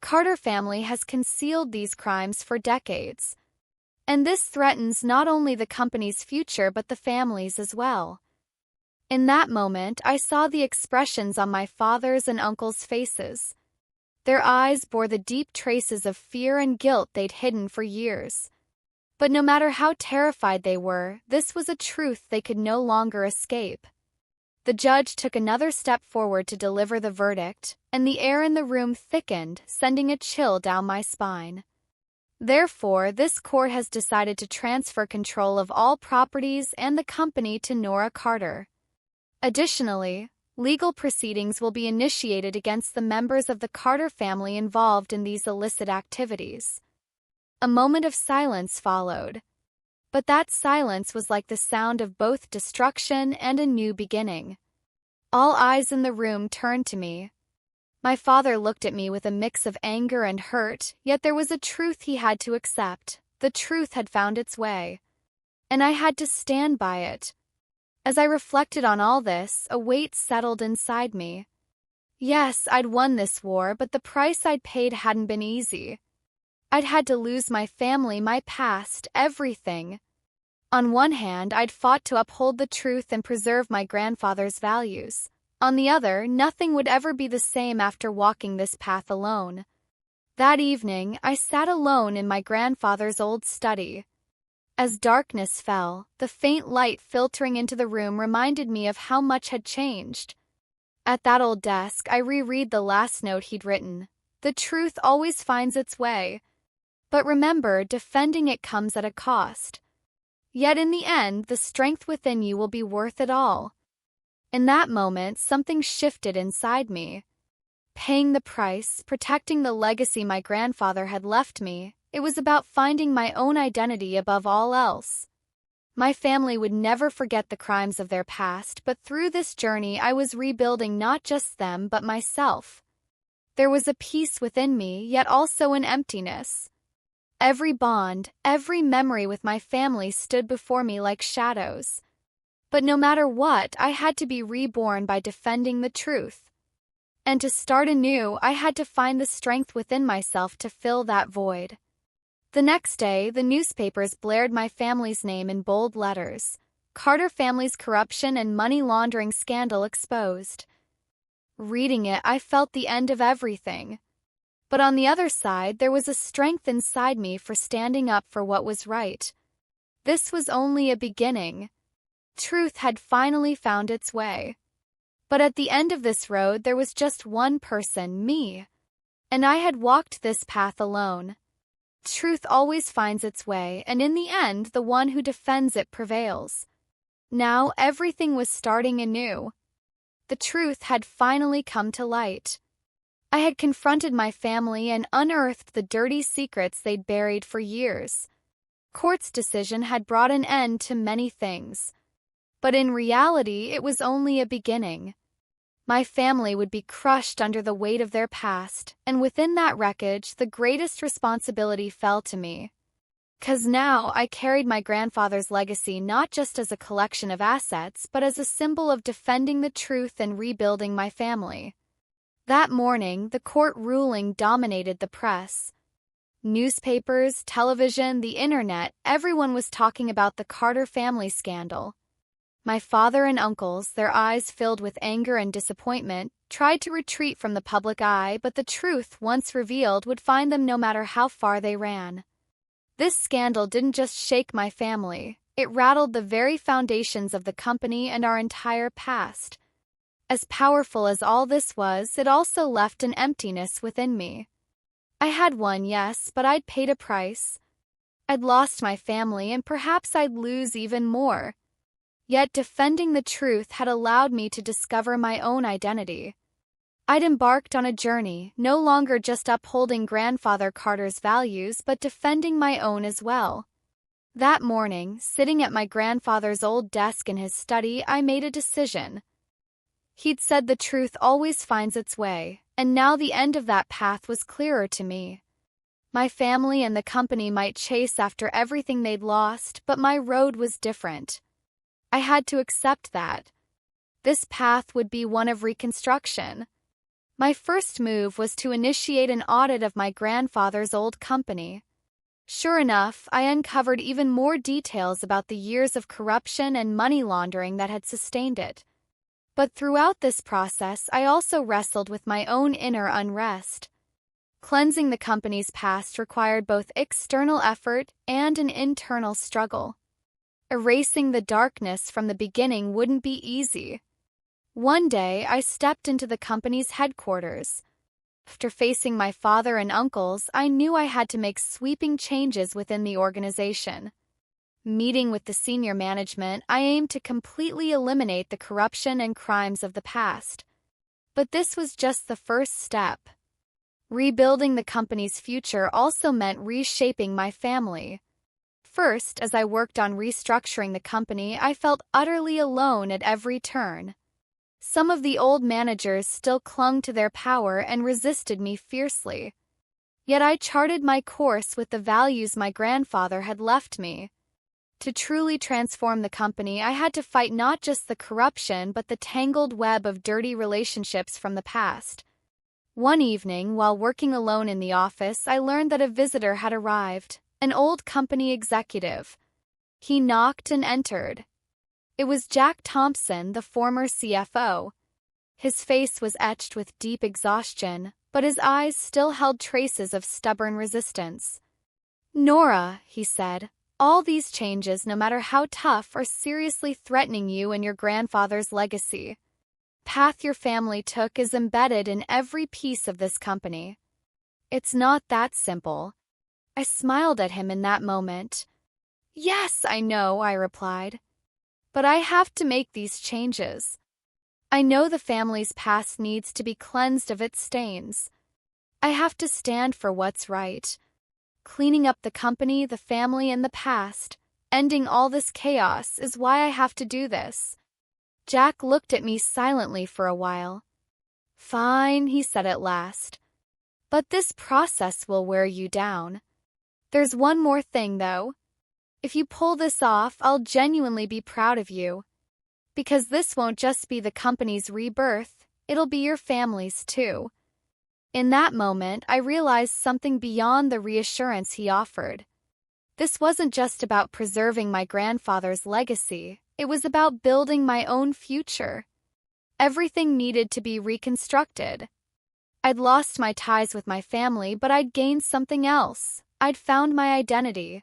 Carter family has concealed these crimes for decades. And this threatens not only the company's future but the family's as well. In that moment, I saw the expressions on my father's and uncle's faces. Their eyes bore the deep traces of fear and guilt they'd hidden for years. But no matter how terrified they were, this was a truth they could no longer escape. The judge took another step forward to deliver the verdict, and the air in the room thickened, sending a chill down my spine. Therefore, this court has decided to transfer control of all properties and the company to Nora Carter. Additionally, legal proceedings will be initiated against the members of the Carter family involved in these illicit activities. A moment of silence followed. But that silence was like the sound of both destruction and a new beginning. All eyes in the room turned to me. My father looked at me with a mix of anger and hurt, yet there was a truth he had to accept. The truth had found its way. And I had to stand by it. As I reflected on all this, a weight settled inside me. Yes, I'd won this war, but the price I'd paid hadn't been easy. I'd had to lose my family, my past, everything. On one hand, I'd fought to uphold the truth and preserve my grandfather's values. On the other, nothing would ever be the same after walking this path alone. That evening, I sat alone in my grandfather's old study. As darkness fell, the faint light filtering into the room reminded me of how much had changed. At that old desk, I reread the last note he'd written. "The truth always finds its way. But remember, defending it comes at a cost. Yet in the end, the strength within you will be worth it all." In that moment, something shifted inside me. Paying the price, protecting the legacy my grandfather had left me, it was about finding my own identity above all else. My family would never forget the crimes of their past, but through this journey I was rebuilding not just them but myself. There was a peace within me, yet also an emptiness. Every bond, every memory with my family stood before me like shadows. But no matter what, I had to be reborn by defending the truth. And to start anew, I had to find the strength within myself to fill that void. The next day, the newspapers blared my family's name in bold letters. Carter family's corruption and money laundering scandal exposed. Reading it, I felt the end of everything. But on the other side, there was a strength inside me for standing up for what was right. This was only a beginning. Truth had finally found its way. But at the end of this road, there was just one person, me. And I had walked this path alone. Truth always finds its way, and in the end, the one who defends it prevails. Now everything was starting anew. The truth had finally come to light. I had confronted my family and unearthed the dirty secrets they'd buried for years. Court's decision had brought an end to many things. But in reality, it was only a beginning. My family would be crushed under the weight of their past, and within that wreckage, the greatest responsibility fell to me. 'Cause now I carried my grandfather's legacy not just as a collection of assets, but as a symbol of defending the truth and rebuilding my family. That morning, the court ruling dominated the press. Newspapers, television, the internet, everyone was talking about the Carter family scandal. My father and uncles, their eyes filled with anger and disappointment, tried to retreat from the public eye, but the truth, once revealed, would find them no matter how far they ran. This scandal didn't just shake my family, it rattled the very foundations of the company and our entire past. As powerful as all this was, it also left an emptiness within me. I had won, yes, but I'd paid a price. I'd lost my family, and perhaps I'd lose even more. Yet defending the truth had allowed me to discover my own identity. I'd embarked on a journey, no longer just upholding Grandfather Carter's values, but defending my own as well. That morning, sitting at my grandfather's old desk in his study, I made a decision. He'd said the truth always finds its way, and now the end of that path was clearer to me. My family and the company might chase after everything they'd lost, but my road was different. I had to accept that. This path would be one of reconstruction. My first move was to initiate an audit of my grandfather's old company. Sure enough, I uncovered even more details about the years of corruption and money laundering that had sustained it. But throughout this process, I also wrestled with my own inner unrest. Cleansing the company's past required both external effort and an internal struggle. Erasing the darkness from the beginning wouldn't be easy. One day, I stepped into the company's headquarters. After facing my father and uncles, I knew I had to make sweeping changes within the organization. Meeting with the senior management, I aimed to completely eliminate the corruption and crimes of the past. But this was just the first step. Rebuilding the company's future also meant reshaping my family. First, as I worked on restructuring the company, I felt utterly alone at every turn. Some of the old managers still clung to their power and resisted me fiercely. Yet I charted my course with the values my grandfather had left me. To truly transform the company, I had to fight not just the corruption but the tangled web of dirty relationships from the past. One evening, while working alone in the office, I learned that a visitor had arrived. An old company executive. He knocked and entered. It was Jack Thompson, the former CFO. His face was etched with deep exhaustion, but his eyes still held traces of stubborn resistance. "Nora," he said, "all these changes, no matter how tough, are seriously threatening you and your grandfather's legacy. The path your family took is embedded in every piece of this company. It's not that simple." I smiled at him in that moment. "Yes, I know," I replied. "But I have to make these changes. I know the family's past needs to be cleansed of its stains. I have to stand for what's right. Cleaning up the company, the family, and the past, ending all this chaos is why I have to do this." Jack looked at me silently for a while. "Fine," he said at last. "But this process will wear you down. There's one more thing, though. If you pull this off, I'll genuinely be proud of you. Because this won't just be the company's rebirth, it'll be your family's too." In that moment, I realized something beyond the reassurance he offered. This wasn't just about preserving my grandfather's legacy, it was about building my own future. Everything needed to be reconstructed. I'd lost my ties with my family, but I'd gained something else. I'd found my identity.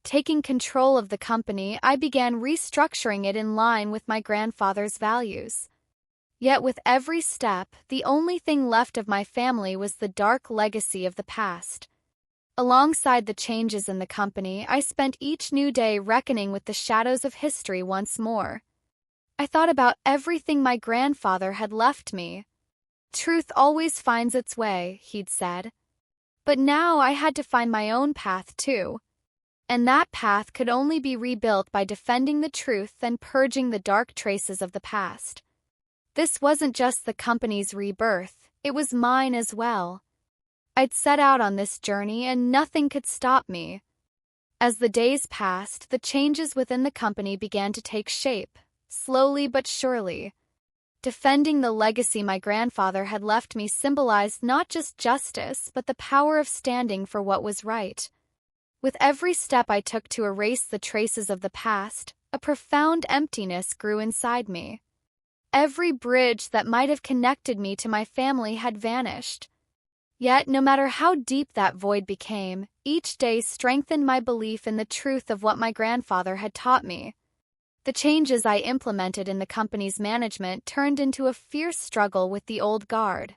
Taking control of the company, I began restructuring it in line with my grandfather's values. Yet with every step, the only thing left of my family was the dark legacy of the past. Alongside the changes in the company, I spent each new day reckoning with the shadows of history once more. I thought about everything my grandfather had left me. Truth always finds its way, he'd said. But now I had to find my own path too. And that path could only be rebuilt by defending the truth and purging the dark traces of the past. This wasn't just the company's rebirth, it was mine as well. I'd set out on this journey and nothing could stop me. As the days passed, the changes within the company began to take shape, slowly but surely. Defending the legacy my grandfather had left me symbolized not just justice, but the power of standing for what was right. With every step I took to erase the traces of the past, a profound emptiness grew inside me. Every bridge that might have connected me to my family had vanished. Yet, no matter how deep that void became, each day strengthened my belief in the truth of what my grandfather had taught me. The changes I implemented in the company's management turned into a fierce struggle with the old guard.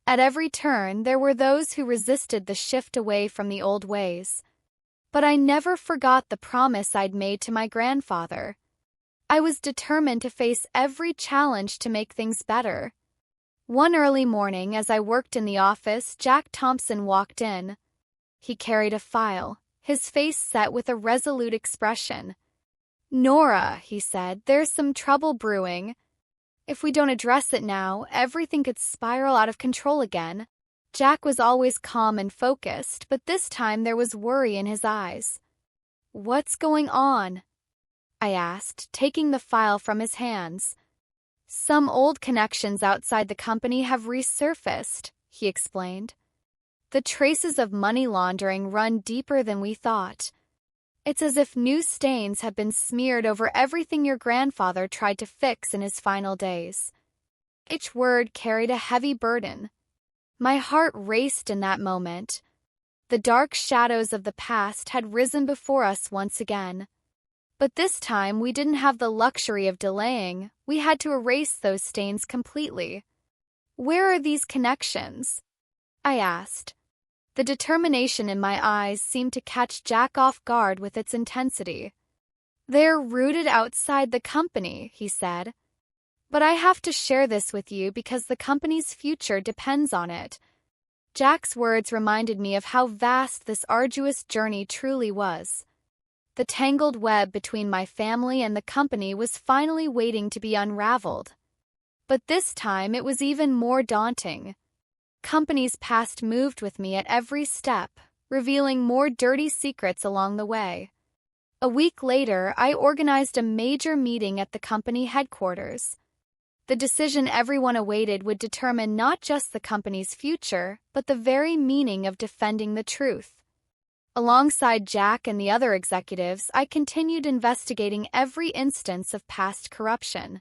At every turn, there were those who resisted the shift away from the old ways. But I never forgot the promise I'd made to my grandfather. I was determined to face every challenge to make things better. One early morning, as I worked in the office, Jack Thompson walked in. He carried a file, his face set with a resolute expression. "Nora," he said, "there's some trouble brewing. If we don't address it now, everything could spiral out of control again." Jack was always calm and focused, but this time there was worry in his eyes. "What's going on?" I asked, taking the file from his hands. "Some old connections outside the company have resurfaced," he explained. "The traces of money laundering run deeper than we thought. It's as if new stains have been smeared over everything your grandfather tried to fix in his final days." Each word carried a heavy burden. My heart raced in that moment. The dark shadows of the past had risen before us once again. But this time we didn't have the luxury of delaying. We had to erase those stains completely. "Where are these connections?" I asked. The determination in my eyes seemed to catch Jack off guard with its intensity. "They're rooted outside the company," he said. "But I have to share this with you because the company's future depends on it." Jack's words reminded me of how vast this arduous journey truly was. The tangled web between my family and the company was finally waiting to be unraveled. But this time it was even more daunting. Company's past moved with me at every step, revealing more dirty secrets along the way. A week later, I organized a major meeting at the company headquarters. The decision everyone awaited would determine not just the company's future, but the very meaning of defending the truth. Alongside Jack and the other executives, I continued investigating every instance of past corruption.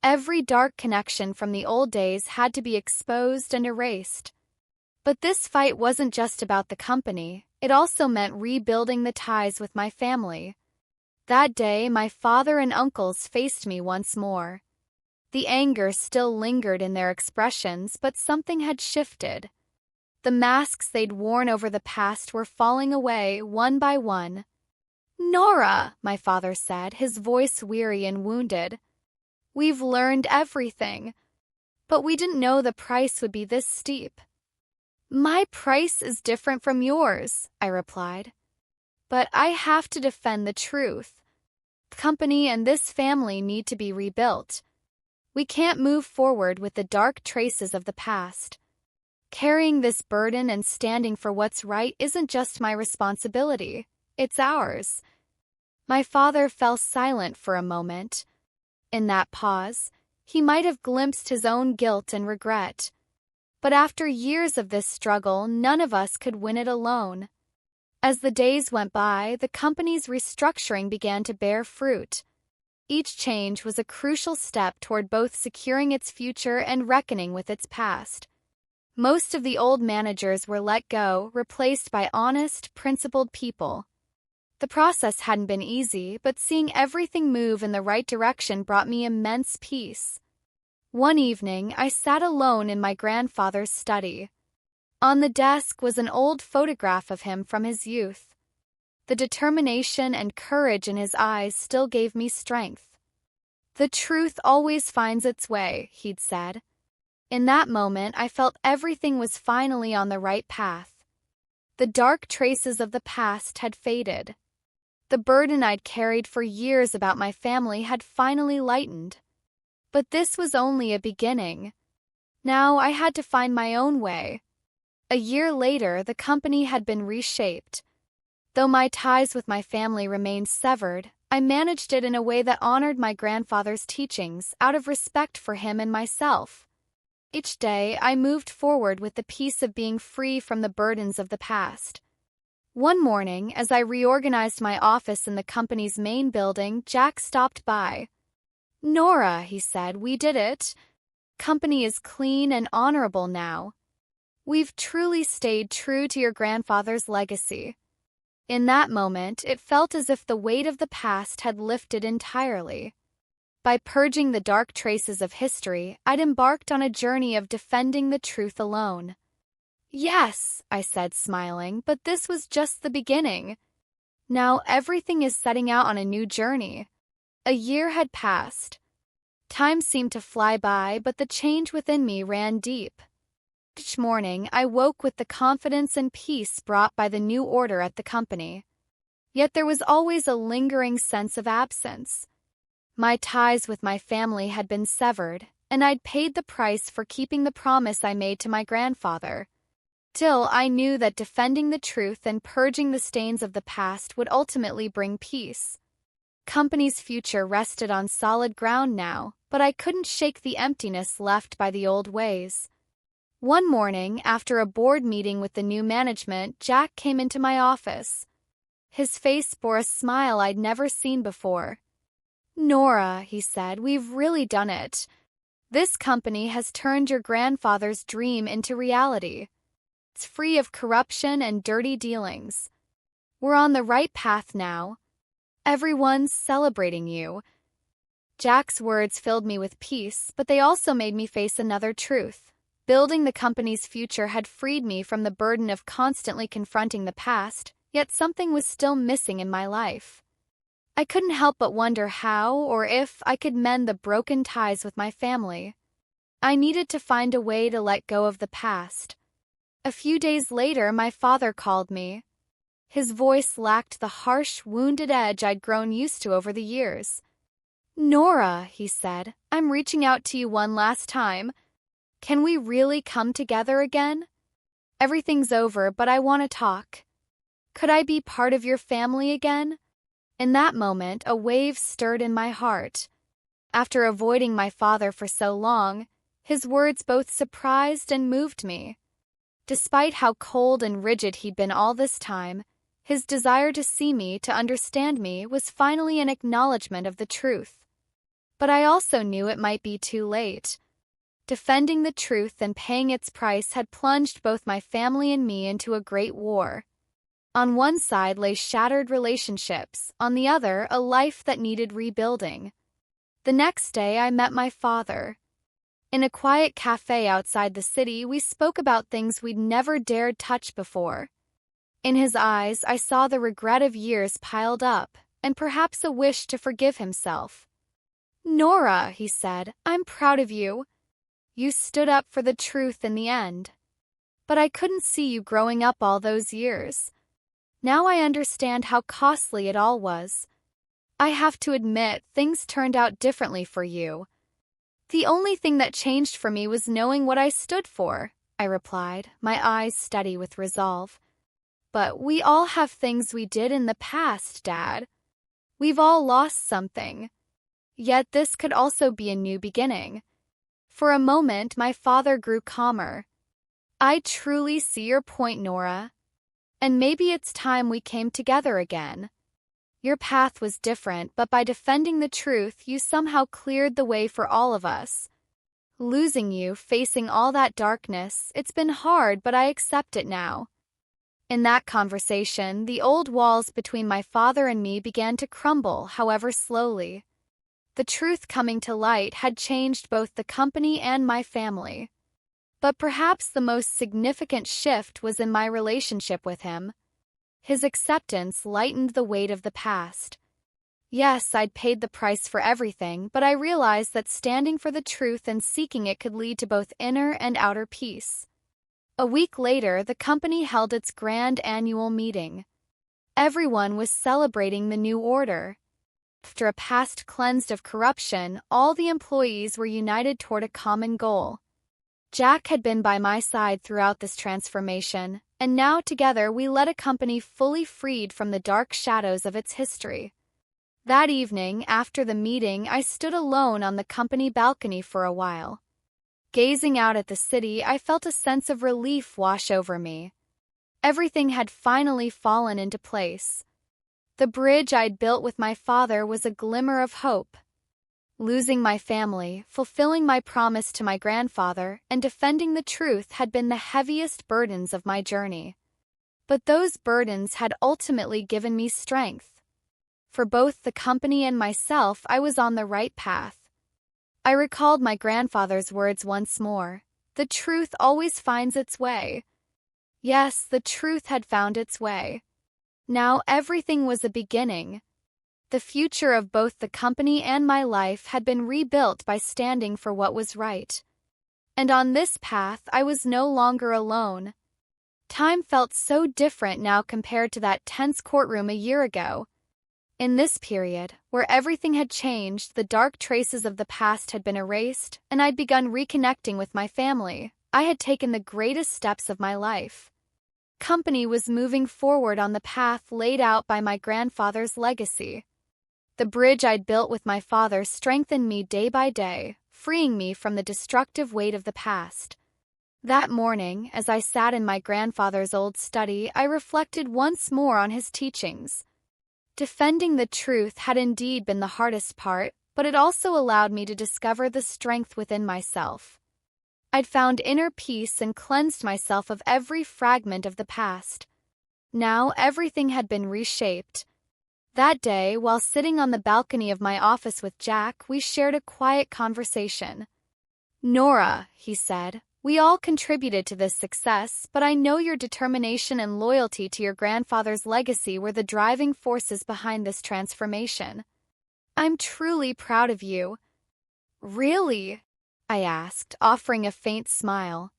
Every dark connection from the old days had to be exposed and erased. But this fight wasn't just about the company, it also meant rebuilding the ties with my family. That day, my father and uncles faced me once more. The anger still lingered in their expressions, but something had shifted. The masks they'd worn over the past were falling away one by one. "Nora," my father said, his voice weary and wounded. "We've learned everything, but we didn't know the price would be this steep." "My price is different from yours," I replied. "But I have to defend the truth. The company and this family need to be rebuilt. We can't move forward with the dark traces of the past. Carrying this burden and standing for what's right isn't just my responsibility, it's ours." My father fell silent for a moment. In that pause, he might have glimpsed his own guilt and regret. But after years of this struggle, none of us could win it alone. As the days went by, the company's restructuring began to bear fruit. Each change was a crucial step toward both securing its future and reckoning with its past. Most of the old managers were let go, replaced by honest, principled people. The process hadn't been easy, but seeing everything move in the right direction brought me immense peace. One evening, I sat alone in my grandfather's study. On the desk was an old photograph of him from his youth. The determination and courage in his eyes still gave me strength. "The truth always finds its way," he'd said. In that moment, I felt everything was finally on the right path. The dark traces of the past had faded. The burden I'd carried for years about my family had finally lightened. But this was only a beginning. Now I had to find my own way. A year later, the company had been reshaped. Though my ties with my family remained severed, I managed it in a way that honored my grandfather's teachings out of respect for him and myself. Each day, I moved forward with the peace of being free from the burdens of the past. One morning, as I reorganized my office in the company's main building, Jack stopped by. "Nora," he said, "we did it. Company is clean and honorable now. We've truly stayed true to your grandfather's legacy." In that moment, it felt as if the weight of the past had lifted entirely. By purging the dark traces of history, I'd embarked on a journey of defending the truth alone. "Yes," I said, smiling, "but this was just the beginning. Now everything is setting out on a new journey." A year had passed. Time seemed to fly by, but the change within me ran deep. Each morning, I woke with the confidence and peace brought by the new order at the company. Yet there was always a lingering sense of absence. My ties with my family had been severed, and I'd paid the price for keeping the promise I made to my grandfather. Still, I knew that defending the truth and purging the stains of the past would ultimately bring peace. Company's future rested on solid ground now, but I couldn't shake the emptiness left by the old ways. One morning, after a board meeting with the new management, Jack came into my office. His face bore a smile I'd never seen before. "Nora," he said, "we've really done it. This company has turned your grandfather's dream into reality. It's free of corruption and dirty dealings. We're on the right path now. Everyone's celebrating you." Jack's words filled me with peace, but they also made me face another truth. Building the company's future had freed me from the burden of constantly confronting the past, yet something was still missing in my life. I couldn't help but wonder how or if I could mend the broken ties with my family. I needed to find a way to let go of the past. A few days later, my father called me. His voice lacked the harsh, wounded edge I'd grown used to over the years. "Nora," he said, "I'm reaching out to you one last time. Can we really come together again? Everything's over, but I want to talk. Could I be part of your family again?" In that moment, a wave stirred in my heart. After avoiding my father for so long, his words both surprised and moved me. Despite how cold and rigid he'd been all this time, his desire to see me, to understand me, was finally an acknowledgement of the truth. But I also knew it might be too late. Defending the truth and paying its price had plunged both my family and me into a great war. On one side lay shattered relationships, on the other, a life that needed rebuilding. The next day, I met my father. In a quiet cafe outside the city, we spoke about things we'd never dared touch before. In his eyes, I saw the regret of years piled up, and perhaps a wish to forgive himself. "Nora," he said, "I'm proud of you. You stood up for the truth in the end. But I couldn't see you growing up all those years. Now I understand how costly it all was. I have to admit, things turned out differently for you." "The only thing that changed for me was knowing what I stood for," I replied, my eyes steady with resolve. "But we all have things we did in the past, Dad. We've all lost something. Yet this could also be a new beginning." For a moment, my father grew calmer. "I truly see your point, Nora. And maybe it's time we came together again. Your path was different, but by defending the truth, you somehow cleared the way for all of us. Losing you, facing all that darkness, it's been hard, but I accept it now." In that conversation, the old walls between my father and me began to crumble, however slowly. The truth coming to light had changed both the company and my family. But perhaps the most significant shift was in my relationship with him. His acceptance lightened the weight of the past. Yes, I'd paid the price for everything, but I realized that standing for the truth and seeking it could lead to both inner and outer peace. A week later, the company held its grand annual meeting. Everyone was celebrating the new order. After a past cleansed of corruption, all the employees were united toward a common goal. Jack had been by my side throughout this transformation, and now together we led a company fully freed from the dark shadows of its history. That evening, after the meeting, I stood alone on the company balcony for a while. Gazing out at the city, I felt a sense of relief wash over me. Everything had finally fallen into place. The bridge I'd built with my father was a glimmer of hope. Losing my family, fulfilling my promise to my grandfather, and defending the truth had been the heaviest burdens of my journey. But those burdens had ultimately given me strength. For both the company and myself, I was on the right path. I recalled my grandfather's words once more. The truth always finds its way. Yes, the truth had found its way. Now everything was a beginning. The future of both the company and my life had been rebuilt by standing for what was right. And on this path, I was no longer alone. Time felt so different now compared to that tense courtroom a year ago. In this period, where everything had changed, the dark traces of the past had been erased, and I'd begun reconnecting with my family, I had taken the greatest steps of my life. Company was moving forward on the path laid out by my grandfather's legacy. The bridge I'd built with my father strengthened me day by day, freeing me from the destructive weight of the past. That morning, as I sat in my grandfather's old study, I reflected once more on his teachings. Defending the truth had indeed been the hardest part, but it also allowed me to discover the strength within myself. I'd found inner peace and cleansed myself of every fragment of the past. Now everything had been reshaped. That day, while sitting on the balcony of my office with Jack, we shared a quiet conversation. "Nora," he said, "we all contributed to this success, but I know your determination and loyalty to your grandfather's legacy were the driving forces behind this transformation. I'm truly proud of you." "Really?" I asked, offering a faint smile.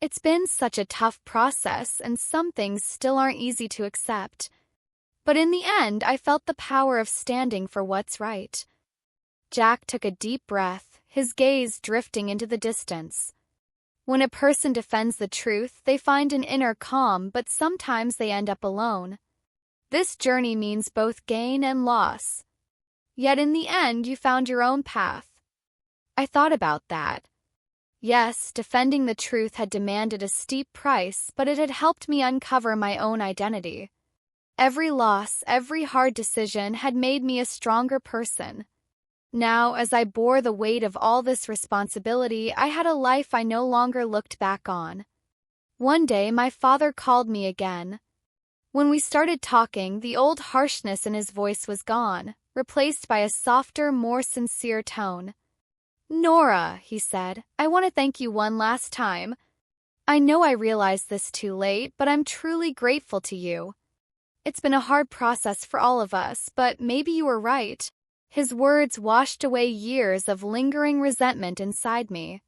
It's been such a tough process, and some things still aren't easy to accept. But in the end, I felt the power of standing for what's right. Jack took a deep breath, his gaze drifting into the distance. When a person defends the truth, they find an inner calm, but sometimes they end up alone. This journey means both gain and loss. Yet in the end, you found your own path. I thought about that. Yes, defending the truth had demanded a steep price, but it had helped me uncover my own identity. Every loss, every hard decision had made me a stronger person. Now, as I bore the weight of all this responsibility, I had a life I no longer looked back on. One day, my father called me again. When we started talking, the old harshness in his voice was gone, replaced by a softer, more sincere tone. "Nora," he said, "I want to thank you one last time. I know I realized this too late, but I'm truly grateful to you. It's been a hard process for all of us, but maybe you were right." His words washed away years of lingering resentment inside me.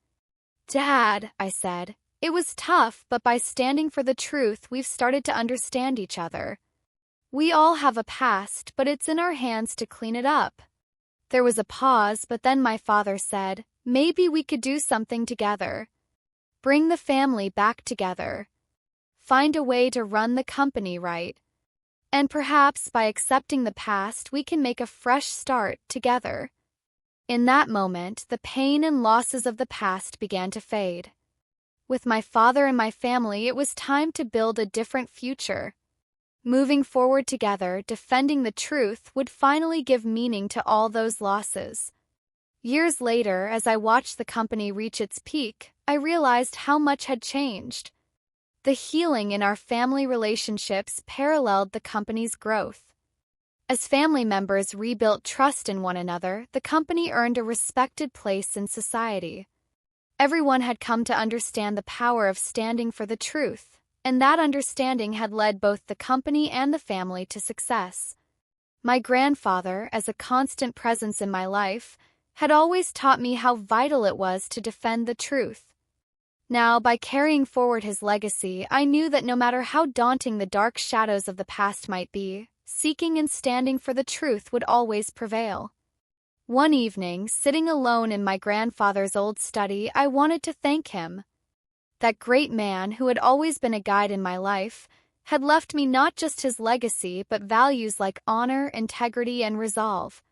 "Dad," I said, "it was tough, but by standing for the truth, we've started to understand each other. We all have a past, but it's in our hands to clean it up." There was a pause, but then my father said, "Maybe we could do something together. Bring the family back together. Find a way to run the company right. And perhaps by accepting the past, we can make a fresh start together." In that moment, the pain and losses of the past began to fade. With my father and my family, it was time to build a different future. Moving forward together, defending the truth would finally give meaning to all those losses. Years later, as I watched the company reach its peak, I realized how much had changed. The healing in our family relationships paralleled the company's growth. As family members rebuilt trust in one another, the company earned a respected place in society. Everyone had come to understand the power of standing for the truth, and that understanding had led both the company and the family to success. My grandfather, as a constant presence in my life, had always taught me how vital it was to defend the truth. Now, by carrying forward his legacy, I knew that no matter how daunting the dark shadows of the past might be, seeking and standing for the truth would always prevail. One evening, sitting alone in my grandfather's old study, I wanted to thank him. That great man, who had always been a guide in my life, had left me not just his legacy but values like honor, integrity, and resolve.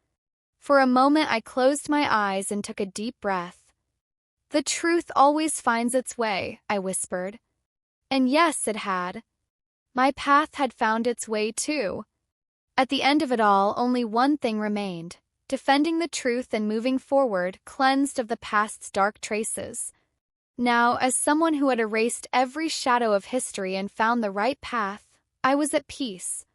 For a moment I closed my eyes and took a deep breath. "The truth always finds its way," I whispered. And yes, it had. My path had found its way too. At the end of it all, only one thing remained: defending the truth and moving forward, cleansed of the past's dark traces. Now, as someone who had erased every shadow of history and found the right path, I was at peace.